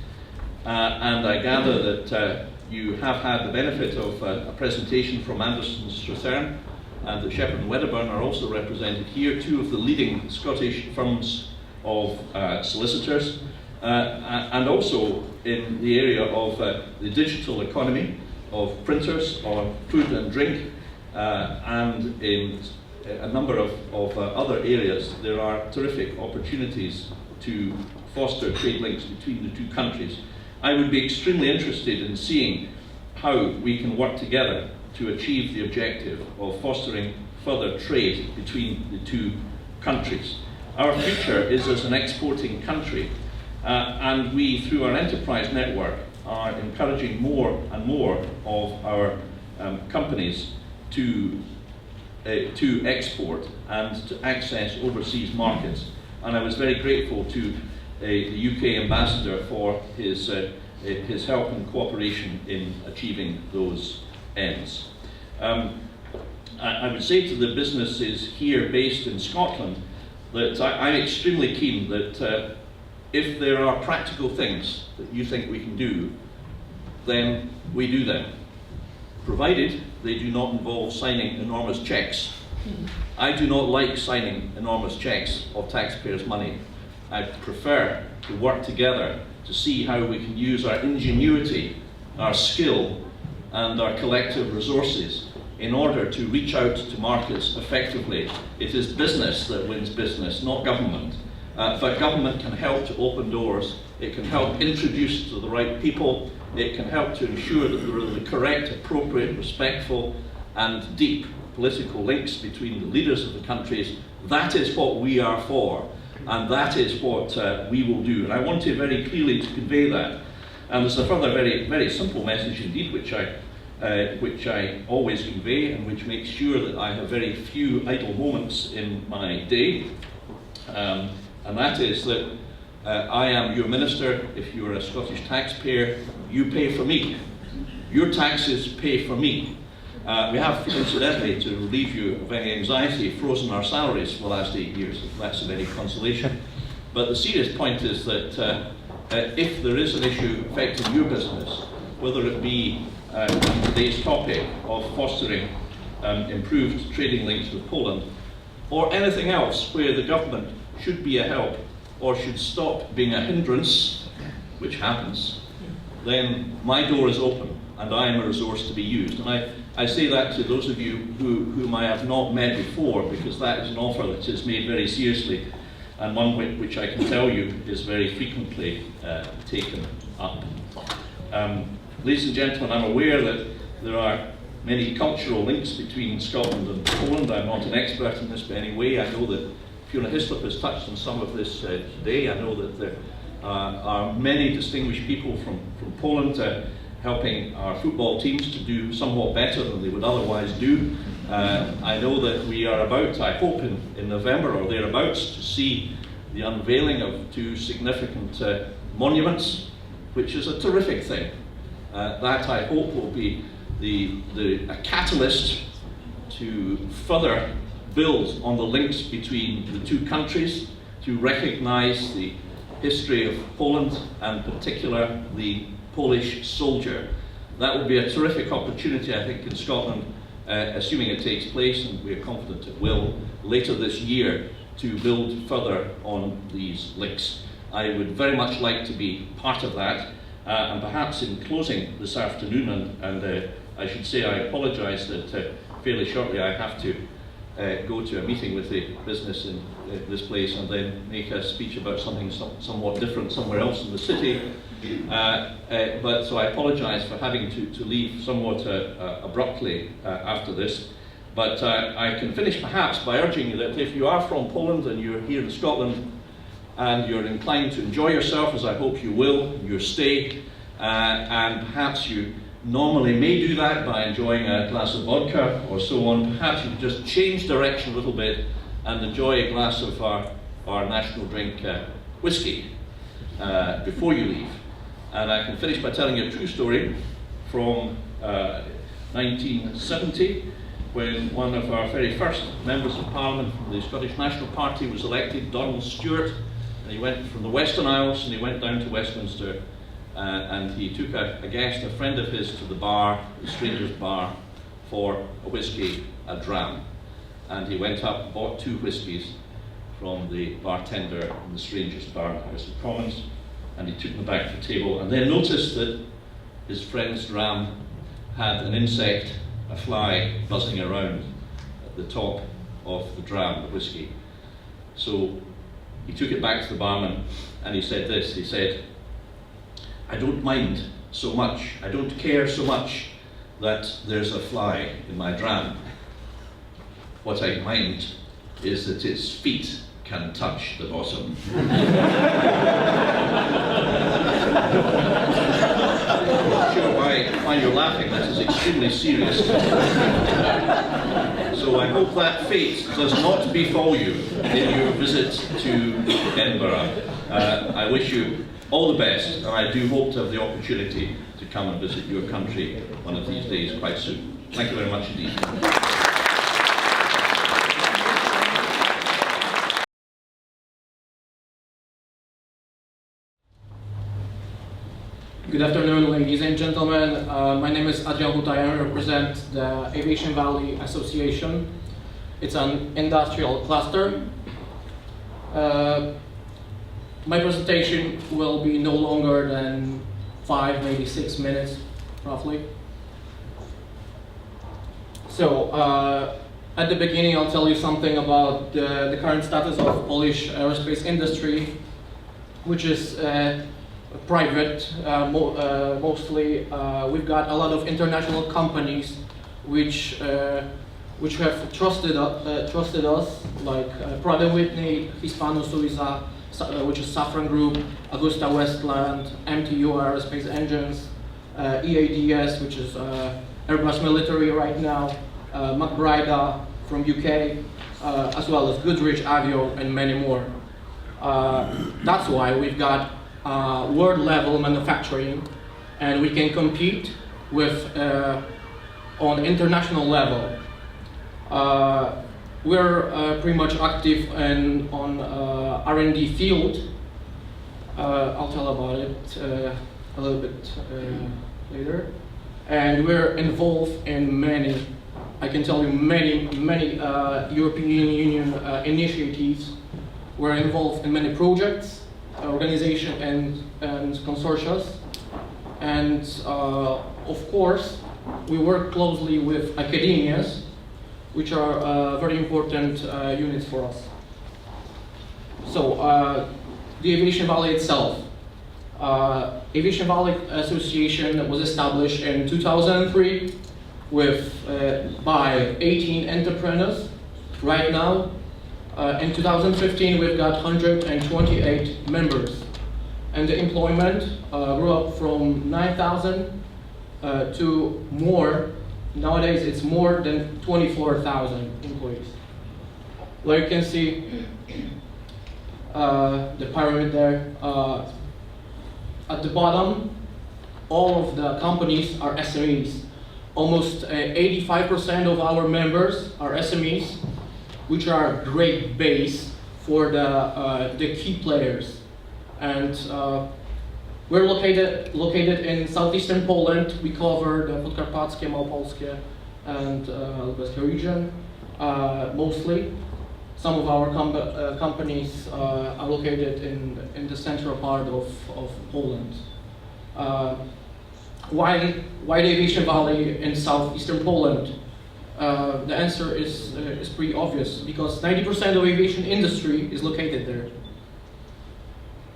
And I gather that you have had the benefit of a presentation from Anderson Strathern, and that Shepherd and Wedderburn are also represented here, two of the leading Scottish firms of solicitors, and also in the area of the digital economy, of printers, on food and drink, and in a number of other areas. There are terrific opportunities to foster trade links between the two countries. I would be extremely interested in seeing how we can work together to achieve the objective of fostering further trade between the two countries. Our future is as an exporting country, and we, through our enterprise network, are encouraging more and more of our companies to export and to access overseas markets. And I was very grateful to the UK ambassador for his help and cooperation in achieving those ends. I would say to the businesses here based in Scotland that I'm extremely keen that if there are practical things that you think we can do, then we do them, provided they do not involve signing enormous cheques. I do not like signing enormous cheques of taxpayers' money. I prefer to work together to see how we can use our ingenuity, our skill, and our collective resources in order to reach out to markets effectively. It is business that wins business, not government. But government can help to open doors, it can help introduce to the right people, it can help to ensure that there are the correct, appropriate, respectful and deep political links between the leaders of the countries. That is what we are for, and that is what we will do. And I want to very clearly to convey that. And there's a further very, very simple message indeed, which I always convey, and which makes sure that I have very few idle moments in my day. And that is that I am your minister. If you are a Scottish taxpayer, you pay for me. Your taxes pay for me. We have, incidentally, to relieve you of any anxiety, frozen our salaries for the last 8 years, if that's of any consolation. But the serious point is that if there is an issue affecting your business, whether it be today's topic of fostering improved trading links with Poland, or anything else where the government should be a help or should stop being a hindrance, which happens, then my door is open and I am a resource to be used. And I say that to those of you whom I have not met before, because that is an offer that is made very seriously, and one which I can tell you is very frequently taken up. Ladies and gentlemen, I'm aware that there are many cultural links between Scotland and Poland. I'm not an expert in this by any way. I know that Fiona Hislop has touched on some of this today. I know that there are many distinguished people from Poland helping our football teams to do somewhat better than they would otherwise do. I know that we are about, I hope in November or thereabouts, to see the unveiling of 2 significant monuments, which is a terrific thing. That, I hope, will be a catalyst to further build on the links between the 2 countries, to recognise the history of Poland, and in particular the Polish soldier. That will be a terrific opportunity, I think, in Scotland, assuming it takes place, and we are confident it will, later this year, to build further on these links. I would very much like to be part of that, and perhaps in closing this afternoon, and I should say I apologise that fairly shortly I have to go to a meeting with the business in this place and then make a speech about something somewhat different somewhere else in the city. But so I apologise for having to leave somewhat abruptly after this. But I can finish perhaps by urging you that if you are from Poland and you're here in Scotland and you're inclined to enjoy yourself, as I hope you will, your stay, and perhaps you normally may do that by enjoying a glass of vodka or so on, perhaps you just change direction a little bit and enjoy a glass of our national drink, whiskey, before you leave. And I can finish by telling you a true story from 1970, when one of our very first members of Parliament from the Scottish National Party was elected, Donald Stewart, and he went from the Western Isles and he went down to Westminster, and he took a guest, a friend of his, to the bar, the Stranger's Bar, for a whiskey, a dram. And he went up, bought 2 whiskies from the bartender in the Stranger's Bar in the House of Commons, and he took them back to the table, and then noticed that his friend's dram had an insect, a fly, buzzing around at the top of the dram, the whiskey. So he took it back to the barman and he said this, he said, "I don't mind so much, I don't care so much that there's a fly in my dram. What I mind is that its feet can touch the bottom." I'm not sure why why you're laughing. This is extremely serious. So I hope that fate does not befall you in your visit to Edinburgh. I wish you all the best, and I do hope to have the opportunity to come and visit your country one of these days quite soon. Thank you very much indeed. Good afternoon, ladies and gentlemen. My name is Adrian Hutaj. I represent the Aviation Valley Association. It's an industrial cluster. My presentation will be no longer than 5, maybe 6 minutes, roughly. So, at the beginning, I'll tell you something about the current status of Polish aerospace industry, which is private, mostly. We've got a lot of international companies which have trusted us, like Pratt & Whitney, Hispano-Suiza, which is Safran Group, Augusta Westland, MTU Aerospace Engines, EADS, which is Airbus Military right now, McBride from UK, as well as Goodrich Avio and many more. That's why we've got world level manufacturing, and we can compete with on international level. We're pretty much active on R&D field. I'll tell about it a little bit later. And we're involved in many, I can tell you many European Union initiatives. We're involved in many projects, organization and consortia, and of course we work closely with academias, which are very important units for us. So the Aviation Valley itself. Aviation Valley Association was established in 2003 by 18 entrepreneurs. Right now, in 2015, we've got 128 members, and the employment grew up from 9,000 to more. Nowadays, it's more than 24,000 employees. Like you can see, the pyramid there. At the bottom, all of the companies are SMEs. Almost 85% of our members are SMEs, which are a great base for the key players. And we're located in southeastern Poland. We cover the Podkarpackie, Małopolskie, and Lubelskie region mostly. Some of our companies are located in the central part of Poland. Why the Aviation Valley in southeastern Poland? The answer is pretty obvious, because 90% of aviation industry is located there.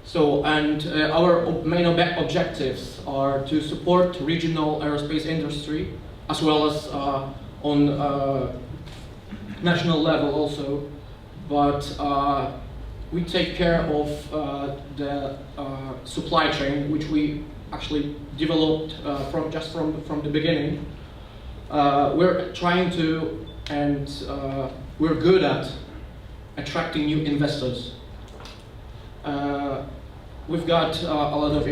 So, and our main objectives are to support regional aerospace industry, as well as on national level also. But we take care of the supply chain, which we actually developed from the beginning. We're trying to, and we're good at attracting new investors. We've got a lot of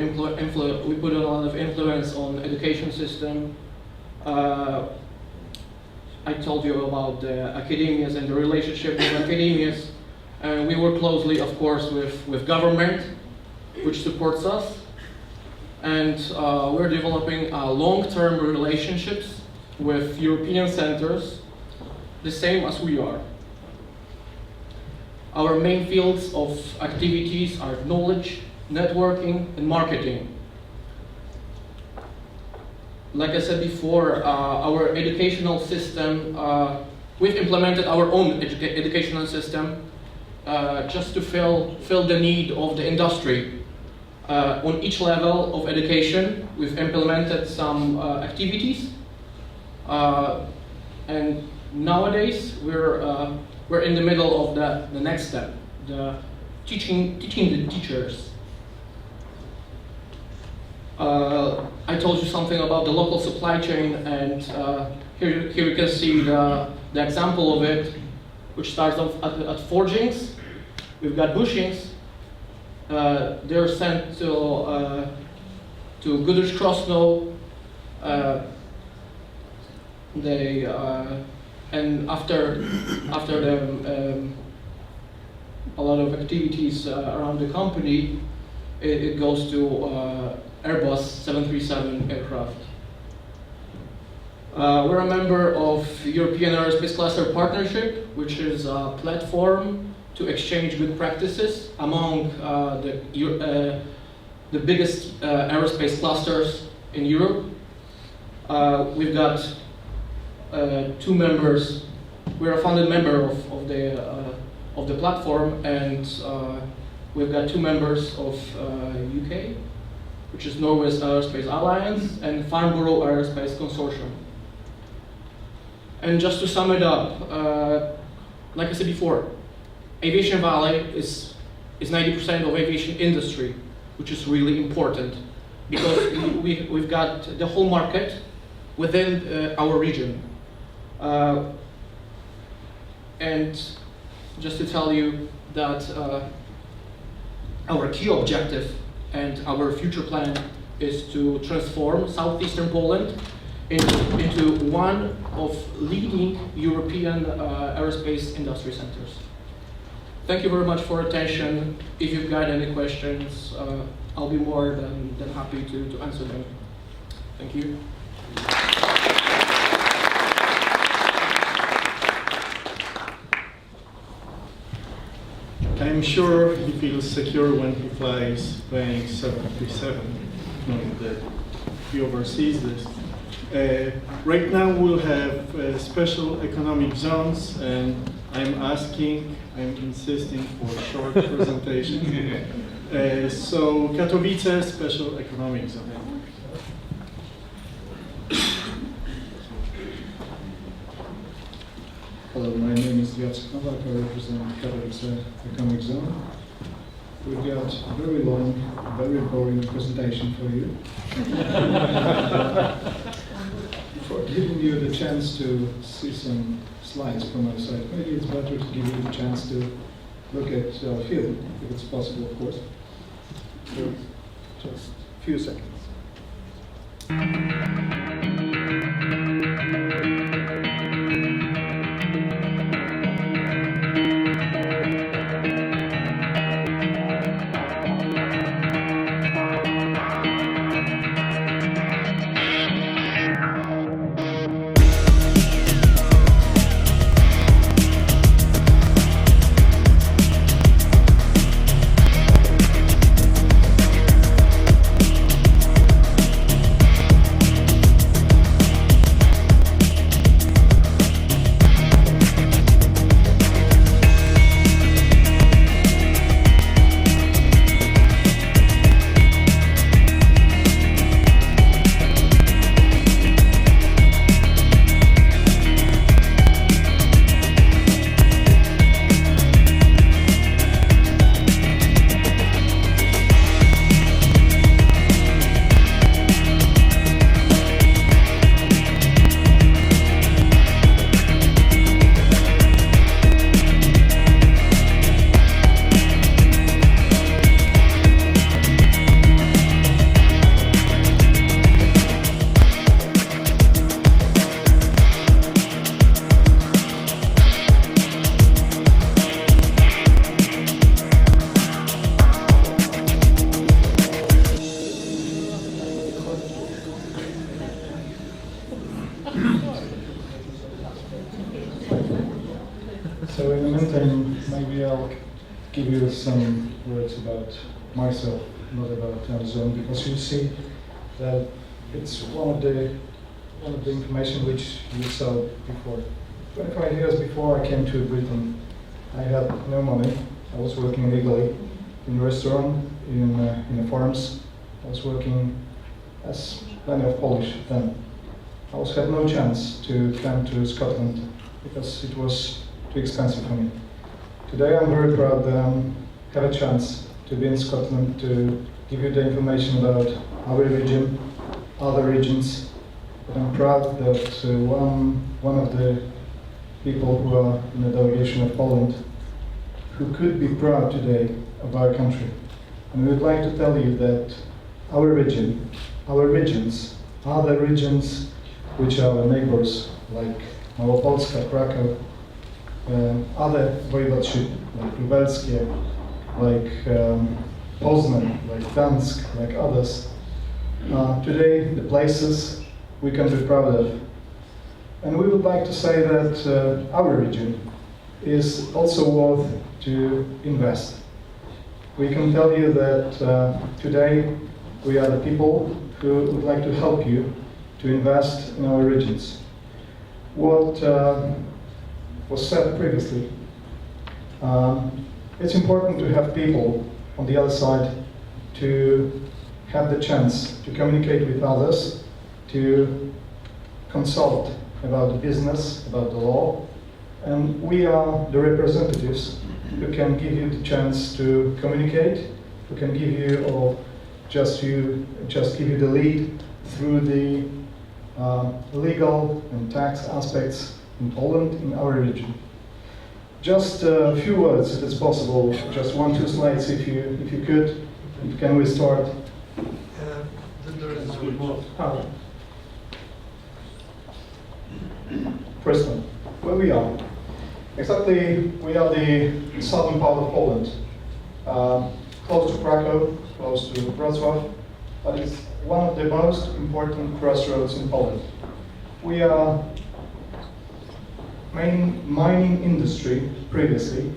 we put a lot of influence on education system. I told you about the academias and the relationship with academias. We work closely, of course, with government, which supports us. And we're developing long-term relationships with European centers, the same as we are. Our main fields of activities are knowledge, networking, and marketing. Like I said before, our educational system, we've implemented our own educational system just to fill the need of the industry. On each level of education, we've implemented some activities, and nowadays we're in the middle of the next step, the teaching the teachers. I told you something about the local supply chain, and here you can see the example of it, which starts off at forgings. We've got bushings. They're sent to Goodrich Crossnow. And after a lot of activities around the company, it goes to Airbus 737 aircraft. We're a member of European Aerospace Cluster Partnership, which is a platform to exchange good practices among the biggest aerospace clusters in Europe. We've got 2 members. We're a founded member of the platform, and we've got 2 members of UK, which is Norway's Aerospace Alliance, and Farnborough Aerospace Consortium. And just to sum it up, like I said before, Aviation Valley is 90% of aviation industry, which is really important because we've got the whole market within our region. And just to tell you that our key objective and our future plan is to transform southeastern Poland into one of leading European aerospace industry centers. Thank you very much for attention. If you've got any questions, I'll be more than happy to answer them. Thank you. I'm sure he feels secure when he flies Boeing 737, knowing that he oversees this. Right now we'll have special economic zones, and I'm insisting for short presentation. So Katowice, special economic zone. Hello, my name is Jacek Nowak. I represent Katowice Economic Zone. We've got a very long, very boring presentation for you. For giving you the chance to see some slides from our side, maybe it's better to give you the chance to look at our field, if it's possible, of course. So, just a few seconds. So in the meantime, maybe I'll give you some words about myself, not about our zone, because you see that it's one of the information which you saw before. 25 years before I came to Britain, I had no money. I was working illegally in a restaurant, in the farms. I was working as plenty of Polish then. I had no chance to come to Scotland because it was too expensive for me. Today I'm very proud that I have a chance to be in Scotland to give you the information about our region, other regions. But I'm proud that one of the people who are in the delegation of Poland who could be proud today of our country. And we would like to tell you that our region, our regions, other regions which are our neighbors, like Małopolska, Krakow, other voivodeship, like Lubelskie, like Poznan, like Gdansk, like others, today the places we can be proud of. And we would like to say that our region is also worth to invest. We can tell you that today we are the people who would like to help you to invest in our regions. What was said previously, it's important to have people on the other side to have the chance to communicate with others, to consult about the business, about the law, and we are the representatives who can give you the chance to communicate, who can give you or just give you the lead through the legal and tax aspects in Poland, in our region. Just a few words, if it's possible. Just 1-2 slides, if you could. Can we start? First one, where we are. Exactly, we are the southern part of Poland, close to Krakow, close to Wrocław, but it's one of the most important crossroads in Poland. We are main mining industry previously.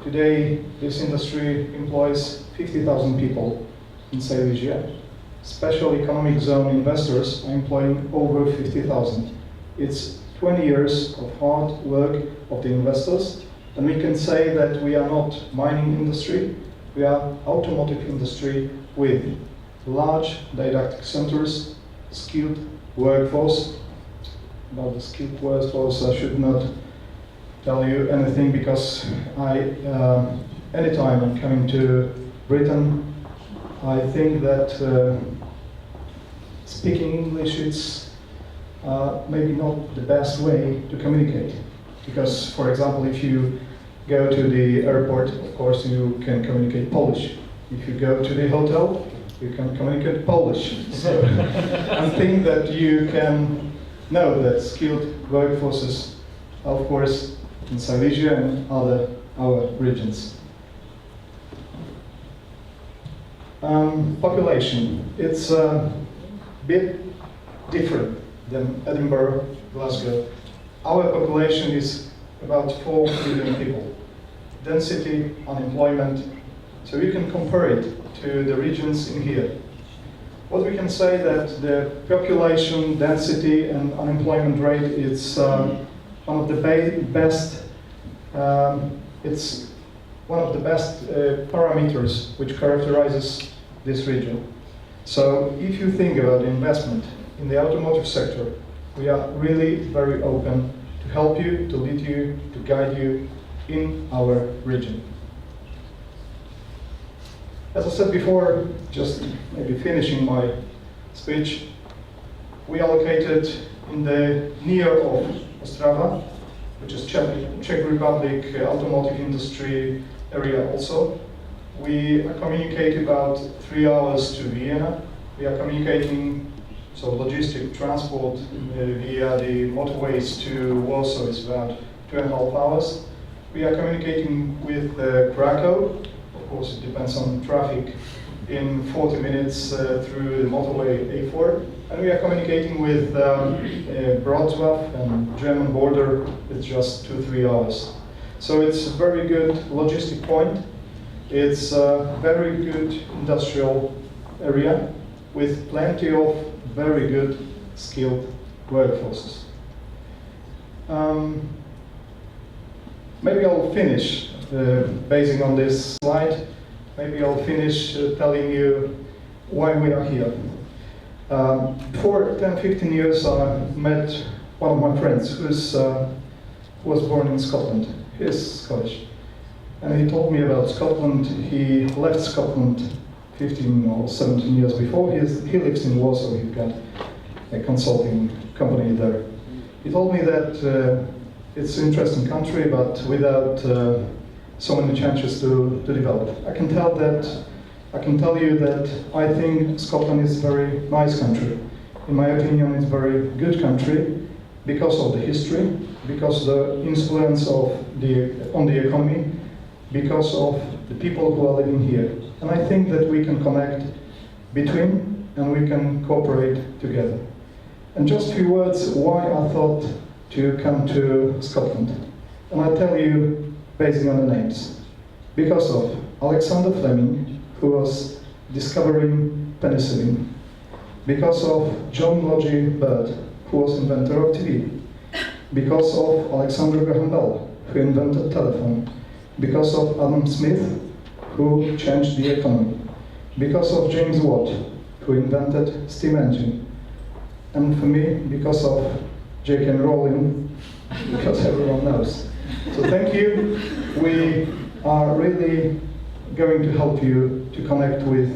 Today, this industry employs 50,000 people in Silesia. Special economic zone investors are employing over 50,000. It's 20 years of hard work of the investors, and we can say that we are not mining industry, we are automotive industry with large didactic centers, skilled workforce. About the skilled workforce, I should not tell you anything because anytime I'm coming to Britain, I think that speaking English is maybe not the best way to communicate. Because, for example, if you go to the airport, of course, you can communicate Polish. If you go to the hotel, you can communicate Polish. So I think that you can know that skilled workforces, of course, in Silesia and our regions. Population, it's a bit different than Edinburgh, Glasgow. Our population is about 4 million people. Density, unemployment, so you can compare it to the regions in here. What we can say that the population density and unemployment rate is one of the best. It's one of the best parameters which characterizes this region. So if you think about investment in the automotive sector, we are really very open to help you, to lead you, to guide you in our region. As I said before, just maybe finishing my speech, we are located in the near of Ostrava, which is Czech Republic automotive industry area also. We communicate about 3 hours to Vienna. We are communicating, so logistic transport via the motorways to Warsaw is about 2.5 hours. We are communicating with Krakow. Of course, it depends on traffic, in 40 minutes through the motorway A4. And we are communicating with Wrocław and German border with just 2-3 hours. So it's a very good logistic point. It's a very good industrial area with plenty of very good skilled workforces. Maybe I'll finish basing on this slide. Maybe I'll finish telling you why we are here. For 10-15 years I met one of my friends who was born in Scotland. He is Scottish. And he told me about Scotland. He left Scotland 15 or 17 years before. He lives in Warsaw. He's got a consulting company there. He told me that it's an interesting country, but without so many chances to develop. I can tell you that I think Scotland is a very nice country. In my opinion, it's a very good country because of the history, because of the influence on the economy, because of the people who are living here. And I think that we can connect between and we can cooperate together. And just a few words why I thought to come to Scotland. And I tell you, based on the names. Because of Alexander Fleming, who was discovering penicillin. Because of John Logie Bird, who was inventor of TV. Because of Alexander Graham Bell, who invented telephone. Because of Adam Smith, who changed the economy. Because of James Watt, who invented steam engine. And for me, because of J.K. Rowling, because everyone knows. So thank you. We are really going to help you to connect with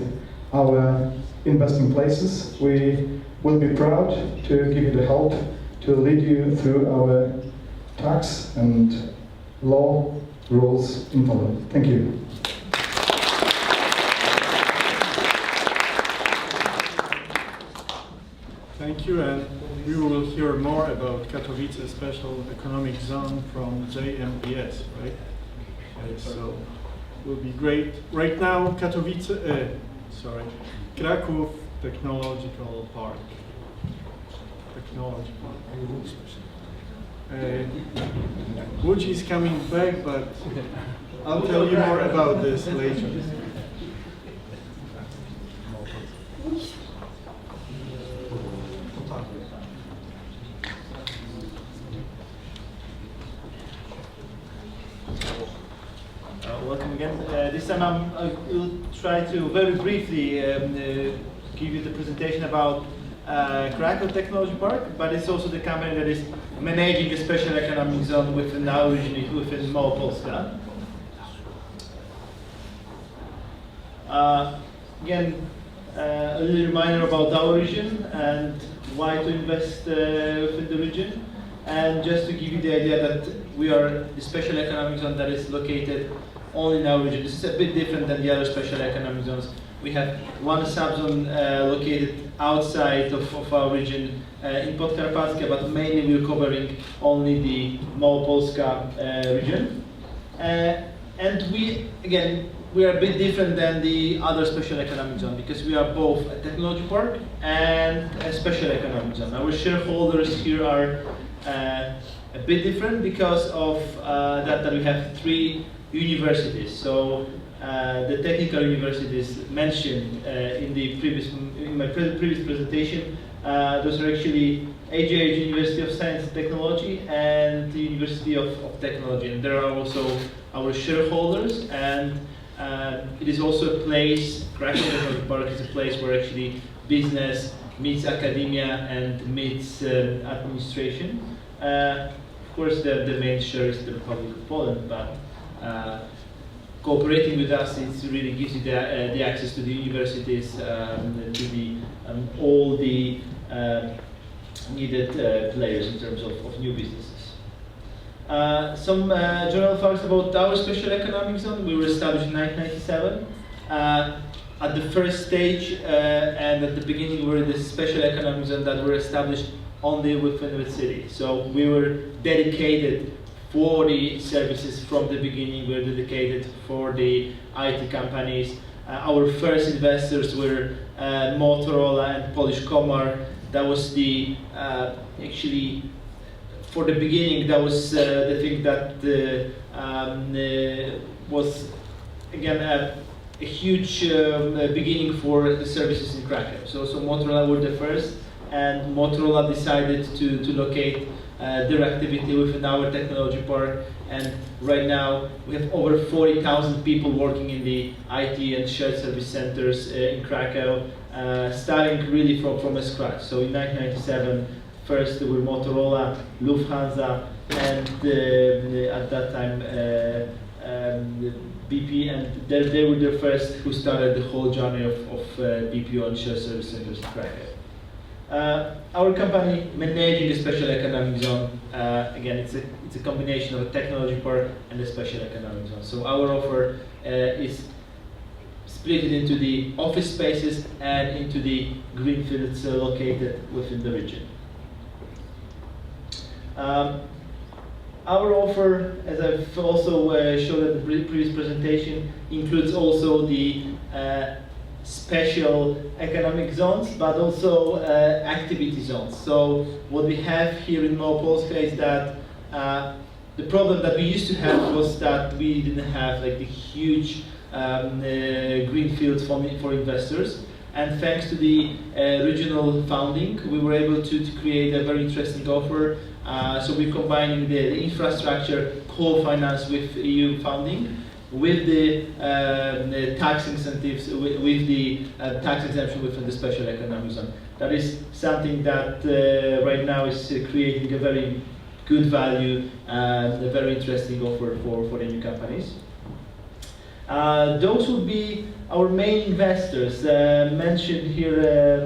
our investing places. We will be proud to give you the help to lead you through our tax and law rules in Poland. Thank you. Thank you, and we will hear more about Katowice Special Economic Zone from JMPS, right? So, will be great. Right now, Kraków Technological Park. Technology Park. Łódź is coming back, but I'll tell you more about this later. Welcome again. This time I will try to very briefly give you the presentation about Kraków Technology Park, but it's also the company that is managing a special economic zone within our region, within Małopolska. Again, a little reminder about our region and why to invest within the region. And just to give you the idea that we are the special economic zone that is located only in our region. This is a bit different than the other special economic zones. We have one subzone located outside of our region in Podkarpackie, but mainly we're covering only the Małopolska region. And we are a bit different than the other special economic zone because we are both a technology park and a special economic zone. Our shareholders here are a bit different because of that we have 3 universities. So the technical universities mentioned in my previous presentation, those are actually AGH, University of Science and Technology, and the University of Technology. And there are also our shareholders, and it is also a place, Kraków Technology Park is a place where actually business meets academia and meets administration. Of course, the main share is the Republic of Poland, but cooperating with us, it really gives you the access to the universities, to the all the needed players in terms of new businesses. Some general facts about our special economic zone. We were established in 1997. At the first stage and at the beginning, we were the special economic zone that were established only within the city. So we were dedicated for the services from the beginning. We were dedicated for the IT companies. Our first investors were Motorola and Polish Komar. That was the actually for the beginning. That was the thing that was again a huge beginning for the services in Kraków. So Motorola were the first, and Motorola decided to locate their activity within our technology park. And right now we have over 40,000 people working in the IT and shared service centers in Kraków, starting really from scratch. So in 1997, first there were Motorola, Lufthansa, and at that time BP, and they were the first who started the whole journey of BP on shared service centers in Krakow. Our company managing the special economic zone, again, it's a combination of a technology park and a special economic zone. So our offer is split into the office spaces and into the greenfields located within the region. Our offer, as I've also showed at the previous presentation, includes also the special economic zones, but also activity zones. So what we have here in Małopolska is that the problem that we used to have was that we didn't have like the huge green fields for investors. And thanks to the regional funding, we were able to create a very interesting offer. So we're combining the infrastructure co-financed with EU funding, with the tax incentives, with the tax exemption within the special economic zone. That is something that right now is creating a very good value and a very interesting offer for the new companies. Those would be our main investors. Mentioned here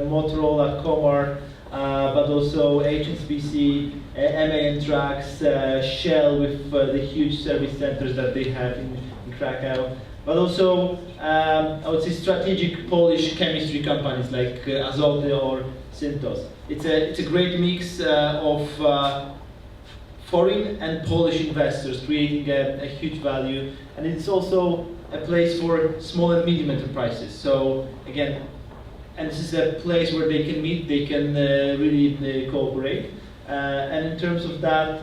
Motorola, Comar, but also HSBC, MAN Trucks, Shell with the huge service centers that they have in Krakow, but also I would say strategic Polish chemistry companies like Azoty or Syntos. It's a great mix of foreign and Polish investors, creating a huge value, and it's also a place for small and medium enterprises. So again, and this is a place where they can meet, they can really cooperate. And in terms of that,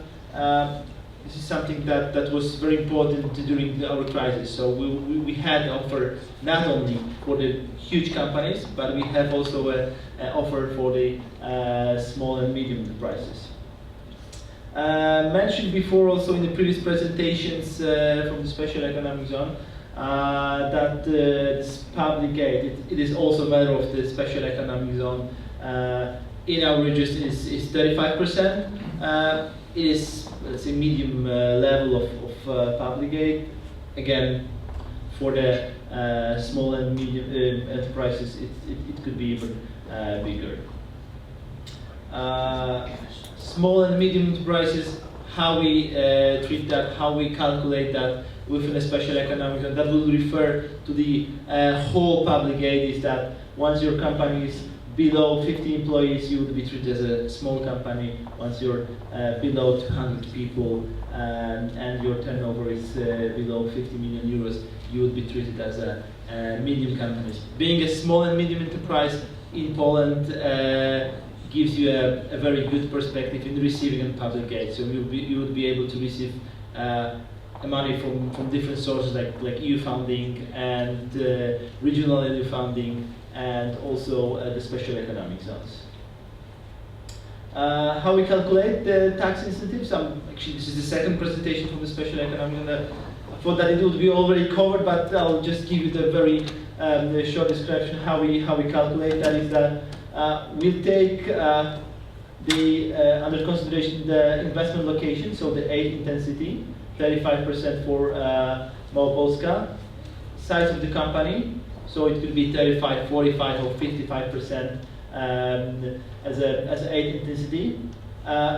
this is something that was very important during our crisis. So we had an offer not only for the huge companies, but we have also an offer for the small and medium enterprises. Mentioned before also in the previous presentations from the special economic zone, that this public aid, it is also a matter of the special economic zone. In our region is 35%. It is, let's say, medium level of public aid. Again, for the small and medium enterprises, it could be even bigger. Small and medium enterprises, how we treat that, how we calculate that within a special economic zone, that will refer to the whole public aid, is that once your company is below 50 employees, you would be treated as a small company. Once you're below 200 people and your turnover is below 50 million euros, you would be treated as a medium company. Being a small and medium enterprise in Poland gives you a very good perspective in receiving public aid. So you would be able to receive money from different sources like EU funding and regional EU funding, and also the special economic zones. How we calculate the tax incentives? Actually, this is the second presentation from the special economic zone. I thought that it would be already covered, but I'll just give you the very short description how we calculate that. Is that we'll take under consideration the investment location, so the aid intensity, 35% for Małopolska, size of the company. So it could be 35, 45, or 55% as an aid intensity.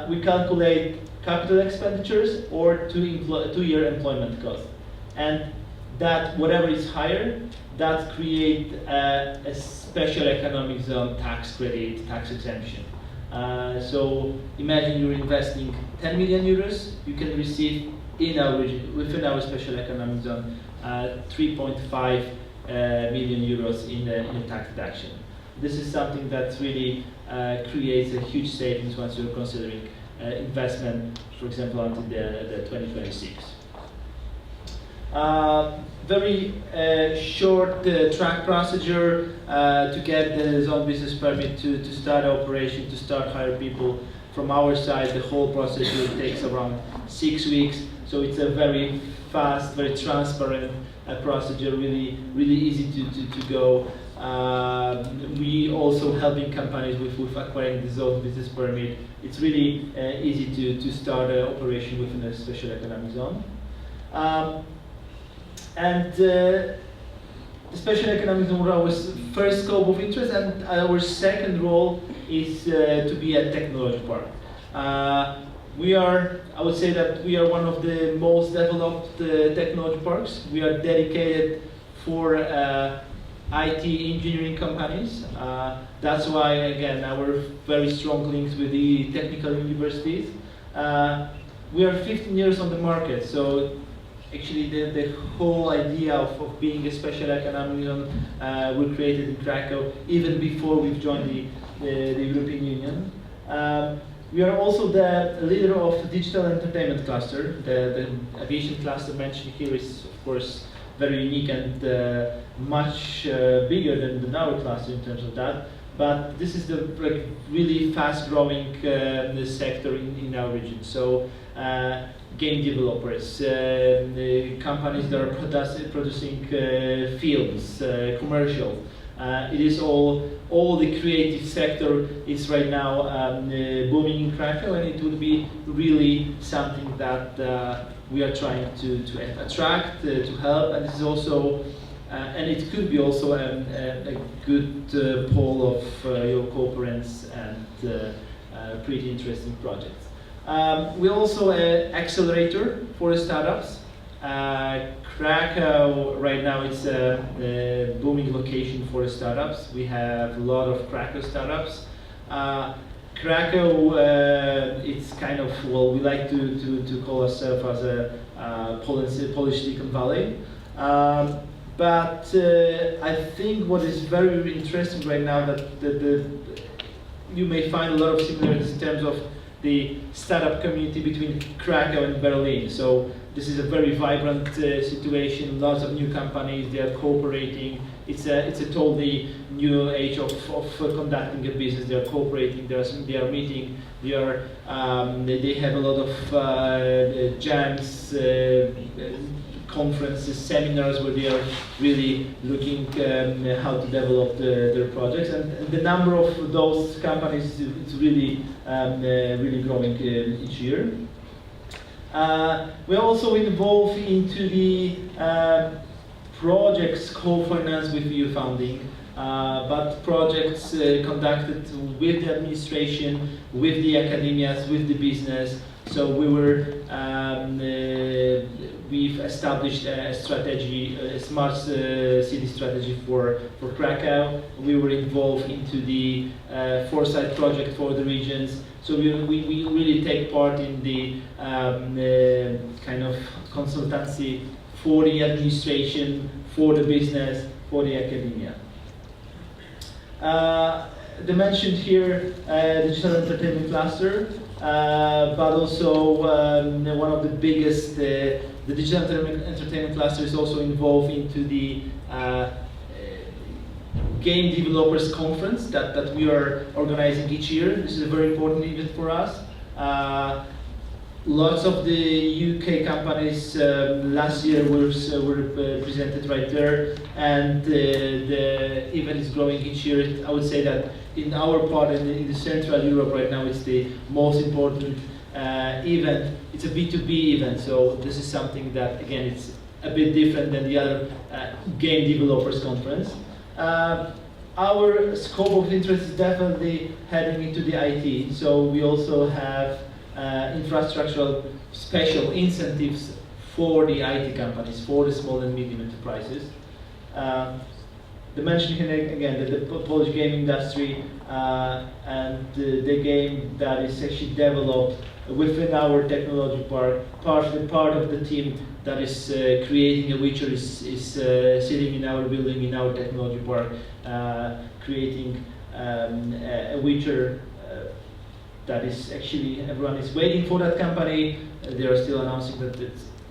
We calculate capital expenditures or two-year employment cost, and that whatever is higher, that create a special economic zone tax credit, tax exemption. So imagine you're investing 10 million euros, you can receive in our region, within our special economic zone, 3.5 million euros in the tax deduction. This is something that really creates a huge savings once you're considering investment, for example, until the 2026. Very short track procedure to get the zone business permit to start operation, to start hire people. From our side, the whole procedure takes around 6 weeks. So it's a very fast, very transparent procedure, really easy to go. We also helping companies with acquiring the zone business permit. It's really easy to start an operation within a special economic zone. And the special economic zone are our first scope of interest, and our second role is to be a technology park. I would say that we are one of the most developed technology parks. We are dedicated for IT engineering companies. That's why, again, our very strong links with the technical universities. We are 15 years on the market, so actually the whole idea of being a special economic zone was created in Krakow even before we've joined the European Union. We are also the leader of the digital entertainment cluster. The aviation cluster mentioned here is, of course, very unique and much bigger than our cluster in terms of that. But this is the really fast-growing sector in our region. So game developers, the companies that are producing films, commercial. It is all the creative sector is right now booming in Krakow, and it would be really something that we are trying to attract, to help, and this is also, and it could be also a good pool of your cooperants and pretty interesting projects. We're also an accelerator for startups. Krakow right now it's a booming location for startups. We have a lot of Krakow startups. Krakow, it's kind of, well, we like to call ourselves as a Polish Silicon Valley. But I think what is very interesting right now that you may find a lot of similarities in terms of the startup community between Krakow and Berlin. So this is a very vibrant situation. Lots of new companies, they are cooperating. It's a totally new age of conducting a business. They are cooperating. They are meeting. They have a lot of jams, conferences, seminars where they are really looking how to develop their projects, and the number of those companies is really really growing each year. We are also involved into the projects co-financed with EU funding, but projects conducted with the administration, with the academias, with the business. So we've established a strategy, a smart city strategy for Krakow. We were involved into the foresight project for the regions. So we really take part in the kind of consultancy for the administration, for the business, for the academia. They mentioned here digital entertainment cluster, but also one of the biggest, the digital entertainment cluster is also involved into the game developers conference that we are organizing each year. This is a very important event for us. Lots of the UK companies last year were presented right there, and the event is growing each year. I would say that in our part, in the Central Europe right now, it's the most important event. It's a B2B event, so this is something that, again, it's a bit different than the other game developers conference. Our scope of interest is definitely heading into the IT, so we also have infrastructural special incentives for the IT companies, for the small and medium enterprises. The mention here again that the Polish game industry and the game that is actually developed within our technology park, part of the team that is creating a Witcher is sitting in our building, in our technology park, creating a Witcher that is actually, everyone is waiting for that company. They are still announcing that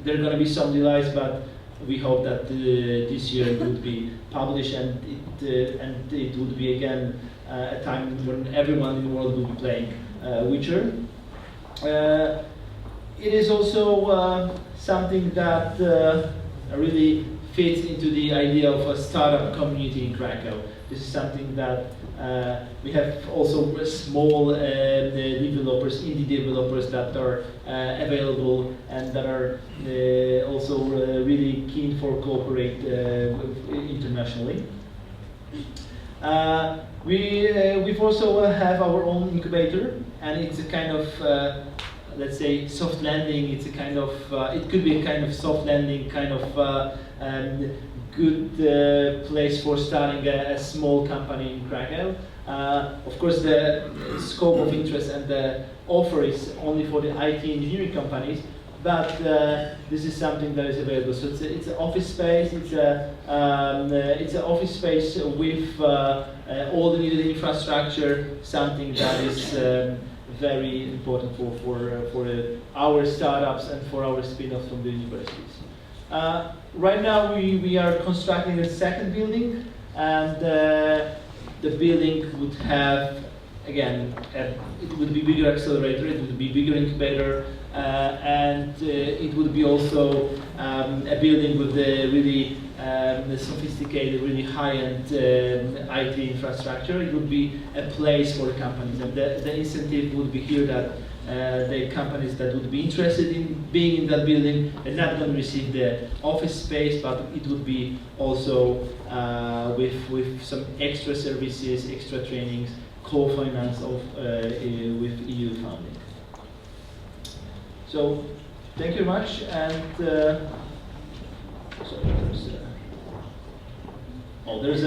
there are going to be some delays, but we hope that this year it would be published, and it would be again a time when everyone in the world will be playing Witcher. It is also something that really fits into the idea of a startup community in Krakow. This is something that we have also small developers, indie developers that are available and that are also really keen for cooperate internationally. We've also have our own incubator, and it's a kind of let's say soft landing. It's a kind of it could be a kind of soft landing, kind of good place for starting a small company in Krakow. Of course, the scope of interest and the offer is only for the IT engineering companies, but this is something that is available. So it's an office space. It's an office space with all the needed infrastructure. Something that is very important for our startups and for our spin-offs from the universities. Right now we are constructing a second building, and the building would have, again, it would be bigger accelerator, it would be bigger incubator, and it would be also a building with the really sophisticated, really high-end IT infrastructure. It would be a place for the companies, and the incentive would be here that the companies that would be interested in being in that building are not going to receive the office space, but it would be also with some extra services, extra trainings, co-finance with EU funding. So, thank you very much, and there's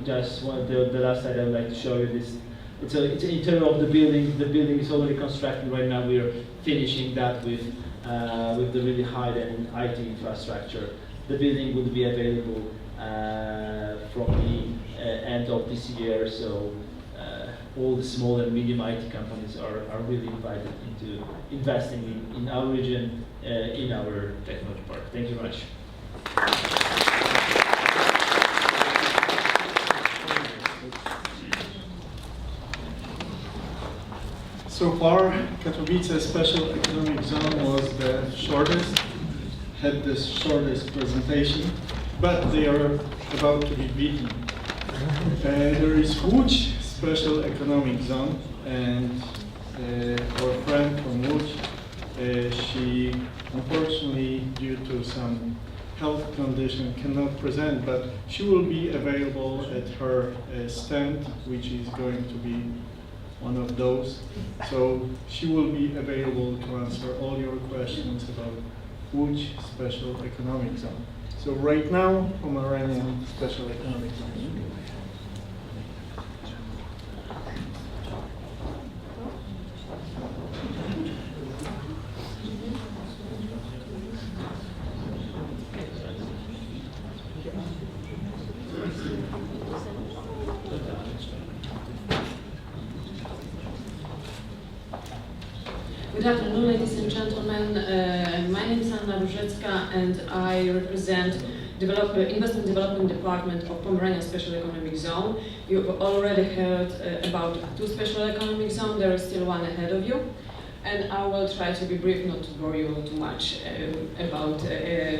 just the last slide I would like to show you. This it's an interior of the building. The building is already constructed right now. We are finishing that with the really high-end IT infrastructure. The building will be available from the end of this year. So all the small and medium IT companies are really invited into investing in our region, in our technology park. Thank you very much. So far, Katowice Special Economic Zone was the shortest, had the shortest presentation, but they are about to be beaten. There is Łódź Special Economic Zone, and our friend from Łódź, she unfortunately, due to some health condition, cannot present, but she will be available at her stand, which is going to be one of those. So she will be available to answer all your questions about Łódź Special Economic Zone. So right now, Pomeranian Special Economic Zone. Good afternoon, ladies and gentlemen. My name is Anna Różecka, and I represent Investment Development Department of Pomeranian Special Economic Zone. You've already heard about 2 special economic zones. There is still one ahead of you. And I will try to be brief, not to bore you too much about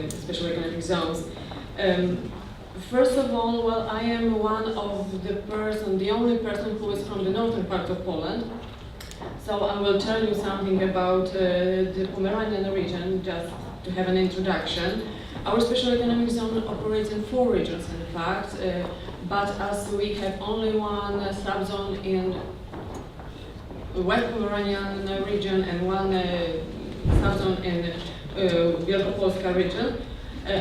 special economic zones. First of all, well, I am one of the only person who is from the northern part of Poland. So I will tell you something about the Pomeranian region, just to have an introduction. Our special economic zone operates in 4 regions, in fact, but as we have only one subzone in West Pomeranian region and one subzone in Wielkopolska region,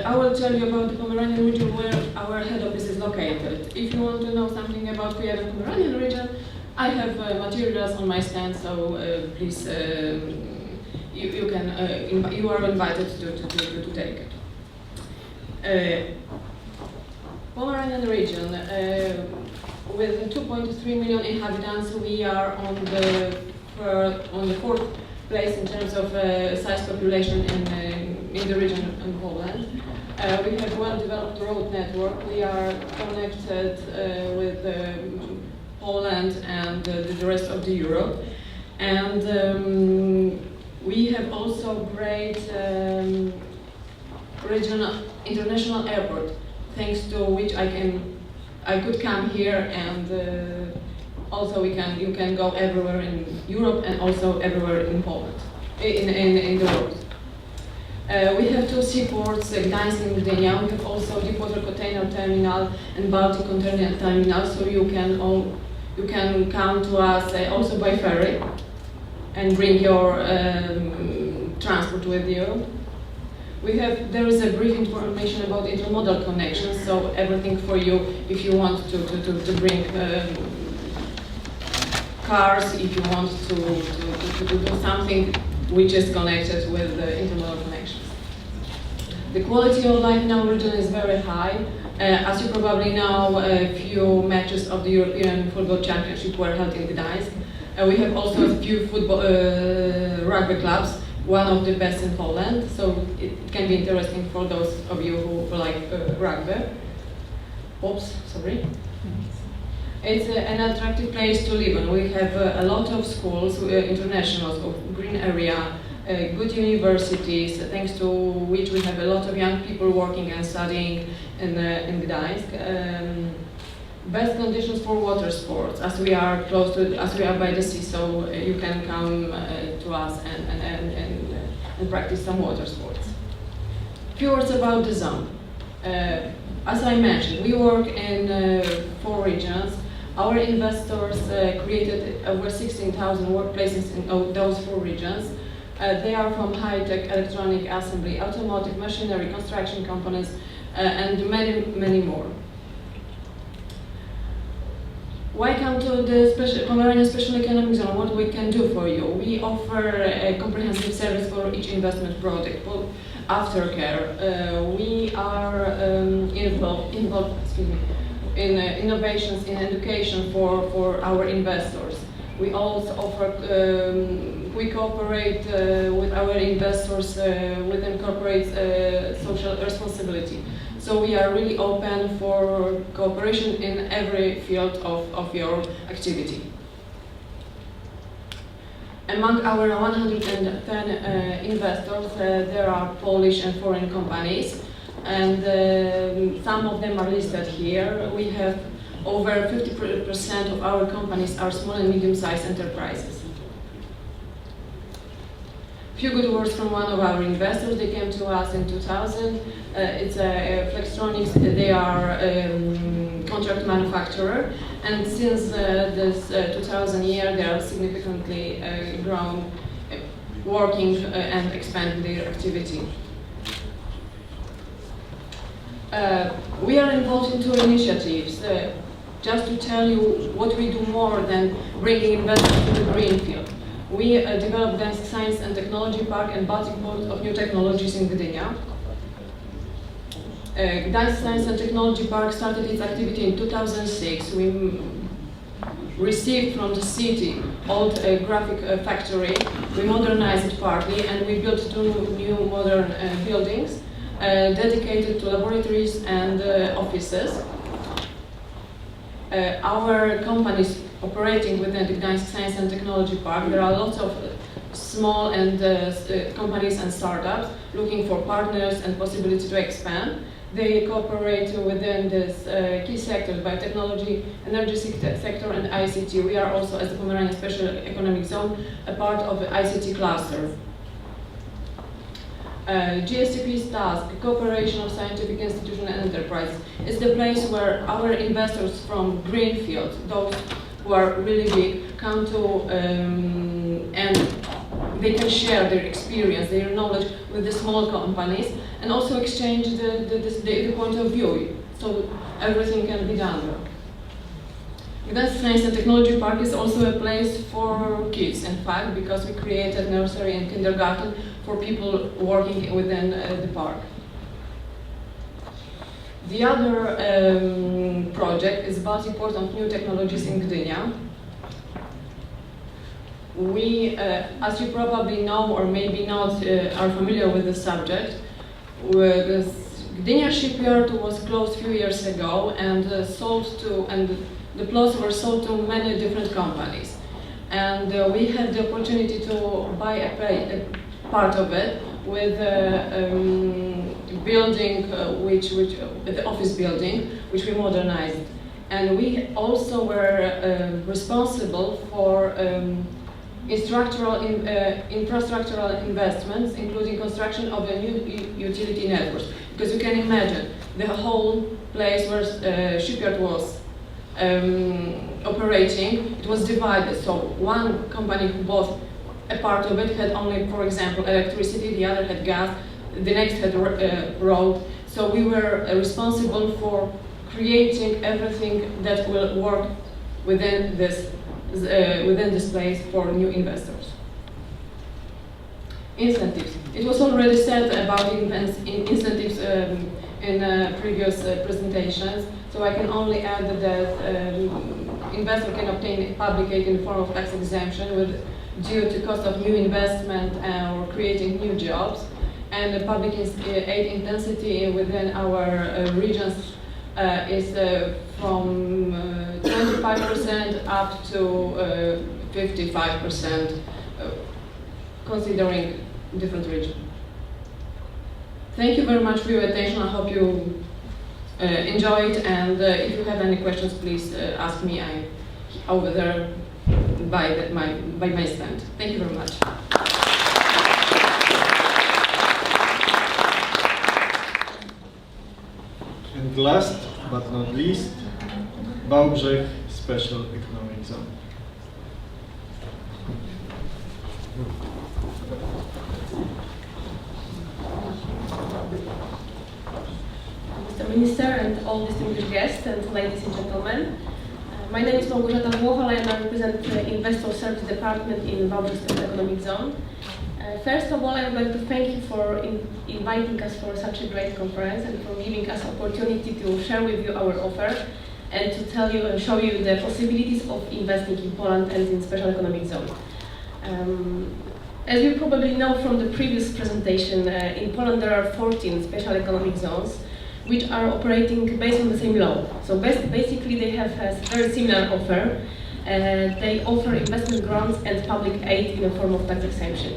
I will tell you about the Pomeranian region where our head office is located. If you want to know something about the Pomeranian region, I have materials on my stand, so please, you are invited to take it. Pomeranian region, with 2.3 million inhabitants, we are on the 4th place in terms of size population in the region in Poland. We have well-developed road network. We are connected with Poland and the rest of the Europe, and we have also great regional international airport, thanks to which I can I could come here, and also you can go everywhere in Europe and also everywhere in Poland, in the world. We have two seaports, Gdańsk and Gdynia. We have also deepwater container terminal and Baltic container terminal, so you can come to us also by ferry and bring your transport with you. There is a brief information about intermodal connections, so everything for you if you want to bring cars, if you want to do something which is connected with the intermodal connections. The quality of life in our region is very high. As you probably know, a few matches of the European Football Championship were held in Gdańsk. We have also a few rugby clubs, one of the best in Poland, so it can be interesting for those of you who like rugby. Oops, sorry. It's an attractive place to live in. We have a lot of schools, internationals, green area, good universities, thanks to which we have a lot of young people working and studying in Gdańsk. Best conditions for water sports, as we are by the sea, so you can come to us and practice some water sports. Few words about the zone. As I mentioned, we work in 4 regions. Our investors created over 16,000 workplaces in those 4 regions. They are from high-tech, electronic assembly, automotive, machinery, construction companies, and many, many more. Why come to the Pomeranian Special Economic Zone? What we can do for you? We offer a comprehensive service for each investment project, aftercare. We are involved in innovations in education for our investors. We also offer, we cooperate with our investors within corporate social responsibility. So we are really open for cooperation in every field of your activity. Among our 110 investors, there are Polish and foreign companies, and some of them are listed here. We have over 50% of our companies are small and medium-sized enterprises. Few good words from one of our investors. They came to us in 2000. It's a Flextronics. They are contract manufacturer, and since this 2000 year, they are significantly grown, working and expanding their activity. We are involved in 2 initiatives. Just to tell you what we do more than bringing investors to the green field. We developed Gdańsk Science and Technology Park and Baltic Port of New Technologies in Gdynia. Gdańsk Science and Technology Park started its activity in 2006. We received from the city old graphic factory. We modernized it partly, and we built 2 new modern buildings dedicated to laboratories and offices. Our companies operating within the Gdańsk Science and Technology Park, there are lots of small and companies and startups looking for partners and possibility to expand. They cooperate within this key sectors, biotechnology, energy sector, and ICT. We are also, as the Pomeranian Special Economic Zone, a part of the ICT cluster. GSTP's task, cooperation of scientific institutions and enterprises, is the place where our investors from Greenfield, those who are really big, come to and they can share their experience, their knowledge with the small companies, and also exchange the point of view, so everything can be done there. Gdańsk Science and Technology Park is also a place for kids, in fact, because we created nursery and kindergarten for people working within the park. The other project is Baltic Port of New Technologies in Gdynia. We, as you probably know or maybe not, are familiar with the subject. The Gdynia shipyard was closed a few years ago and the plots were sold to many different companies. And we had the opportunity to buy a part of it with a building, the office building, which we modernized. and we also were responsible for infrastructural investments, including construction of a new utility networks. Because you can imagine, the whole place where shipyard was operating, it was divided. So one company who bought a part of it had only, for example, electricity, the other had gas, the next had road. So we were responsible for creating everything that will work within this place for new investors. Incentives. It was already said about incentives in previous presentations, so I can only add that investor can obtain public aid in the form of tax exemption due to cost of new investment or creating new jobs, and the public aid intensity within our regions is from 25% up to 55%, considering different regions. Thank you very much for your attention. I hope you enjoyed, and if you have any questions, please ask me. I'm over there by my stand. Thank you very much. And last but not least, Wałbrzych Special Economic Zone. Mr. Minister and all distinguished guests and ladies and gentlemen. My name is Małgorzata Włochol and I represent the Investor Service Department in Wałbrzych Special Economic Zone. First of all, I would like to thank you for inviting us for such a great conference and for giving us opportunity to share with you our offer and to tell you and show you the possibilities of investing in Poland and in Special Economic Zone. As you probably know from the previous presentation, in Poland there are 14 Special Economic Zones which are operating based on the same law. So basically they have a very similar offer. They offer investment grants and public aid in the form of tax exemption.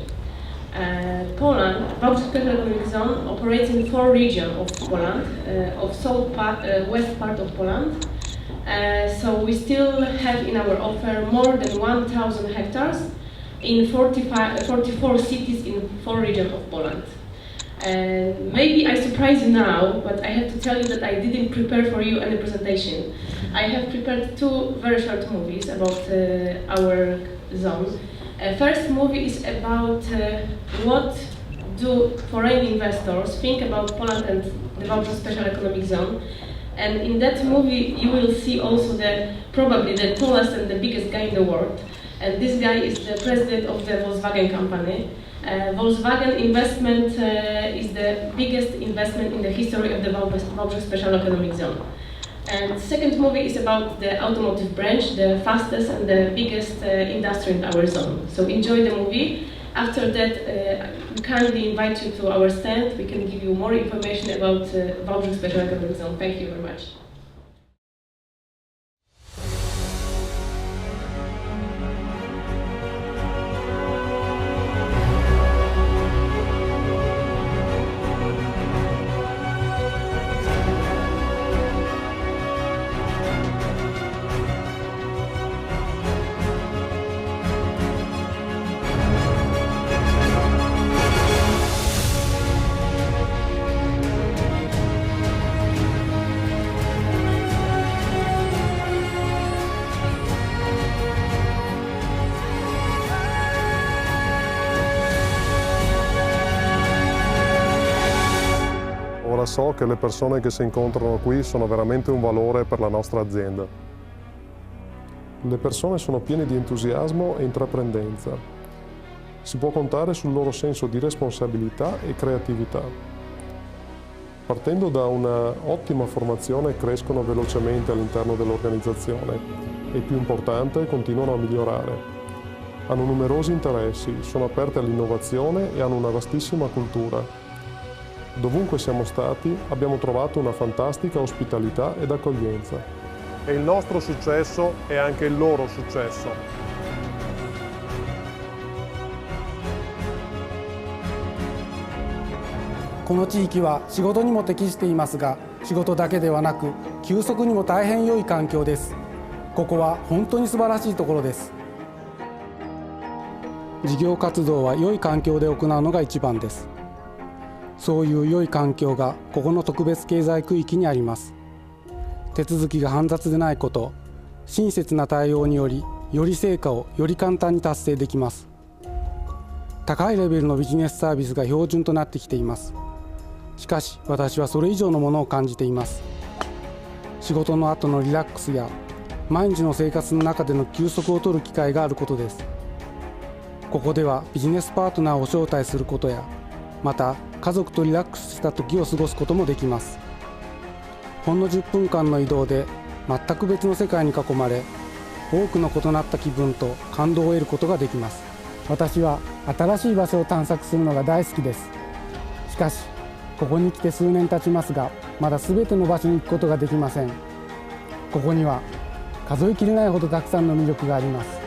Poland, Wałbrzych Special Economic Zone, operates in 4 regions of Poland, of west part of Poland. So we still have in our offer more than 1,000 hectares in 44 cities in 4 regions of Poland. Maybe I surprise you now, but I have to tell you that I didn't prepare for you any presentation. I have prepared 2 very short movies about our zone. First movie is about what do foreign investors think about Poland and the Wałbrzych Special Economic Zone. And in that movie you will see also probably the tallest and the biggest guy in the world. And this guy is the president of the Volkswagen company. Volkswagen investment is the biggest investment in the history of the Wałbrzych Special Economic Zone. And the second movie is about the automotive branch, the fastest and the biggest industry in our zone. So enjoy the movie. After that, we kindly invite you to our stand. We can give you more information about Wałbrzych Special Economic Zone. Thank you very much. Ora so che le persone che si incontrano qui sono veramente un valore per la nostra azienda. Le persone sono piene di entusiasmo e intraprendenza. Si può contare sul loro senso di responsabilità e creatività. Partendo da una ottima formazione crescono velocemente all'interno dell'organizzazione e, più importante, continuano a migliorare. Hanno numerosi interessi, sono aperte all'innovazione e hanno una vastissima cultura. Dovunque siamo stati abbiamo trovato una fantastica ospitalità ed accoglienza. E il nostro successo è anche il loro successo. この地域は仕事にも適していますが、仕事だけではなく急速にも大変良い環境です。ここは本当に素晴らしいところです。事業活動は良い環境で行うのが一番です。そういう良い環境がここの特別経済区域にあります。手続きが煩雑でないこと、親切な対応により、より成果をより簡単に達成できます。高いレベルのビジネスサービスが標準となってきています。しかし私はそれ以上のものを感じています。仕事の後のリラックスや毎日の生活の中での休息を取る機会があることです。ここではビジネスパートナーを招待することや、また家族とリラックスした時を過ごすこともできます。ほんの10分間の移動で全く別の世界に囲まれ、多くの異なった気分と感動を得ることができます。私は新しい場所を探索するのが大好きです。しかしここに来て数年経ちますが、まだ全ての場所に行くことができません。ここには数えきれないほどたくさんの魅力があります。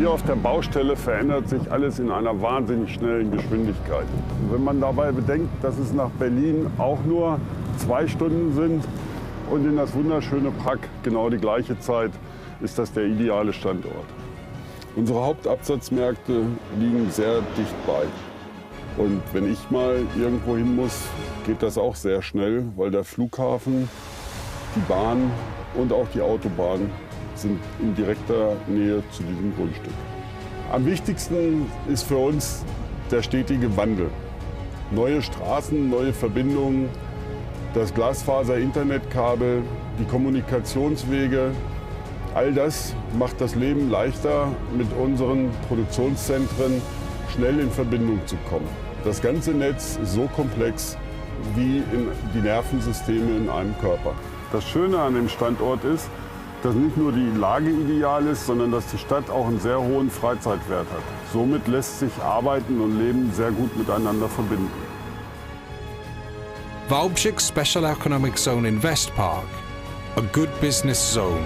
Hier auf der Baustelle verändert sich alles in einer wahnsinnig schnellen Geschwindigkeit. Und wenn man dabei bedenkt, dass es nach Berlin auch nur 2 Stunden sind und in das wunderschöne Prag genau die gleiche Zeit, ist das der ideale Standort. Unsere Hauptabsatzmärkte liegen sehr dicht bei. Und wenn ich mal irgendwo hin muss, geht das auch sehr schnell, weil der Flughafen, die Bahn und auch die Autobahn sind in direkter Nähe zu diesem Grundstück. Am wichtigsten ist für uns der stetige Wandel. Neue Straßen, neue Verbindungen, das Glasfaser-Internetkabel, die Kommunikationswege, all das macht das Leben leichter, mit unseren Produktionszentren schnell in Verbindung zu kommen. Das ganze Netz ist so komplex wie die Nervensysteme in einem Körper. Das Schöne an dem Standort ist, dass nicht nur die Lage ideal ist, sondern dass die Stadt auch einen sehr hohen Freizeitwert hat. Somit lässt sich Arbeiten und Leben sehr gut miteinander verbinden. Wałbrzych Special Economic Zone in West Park, a good business zone.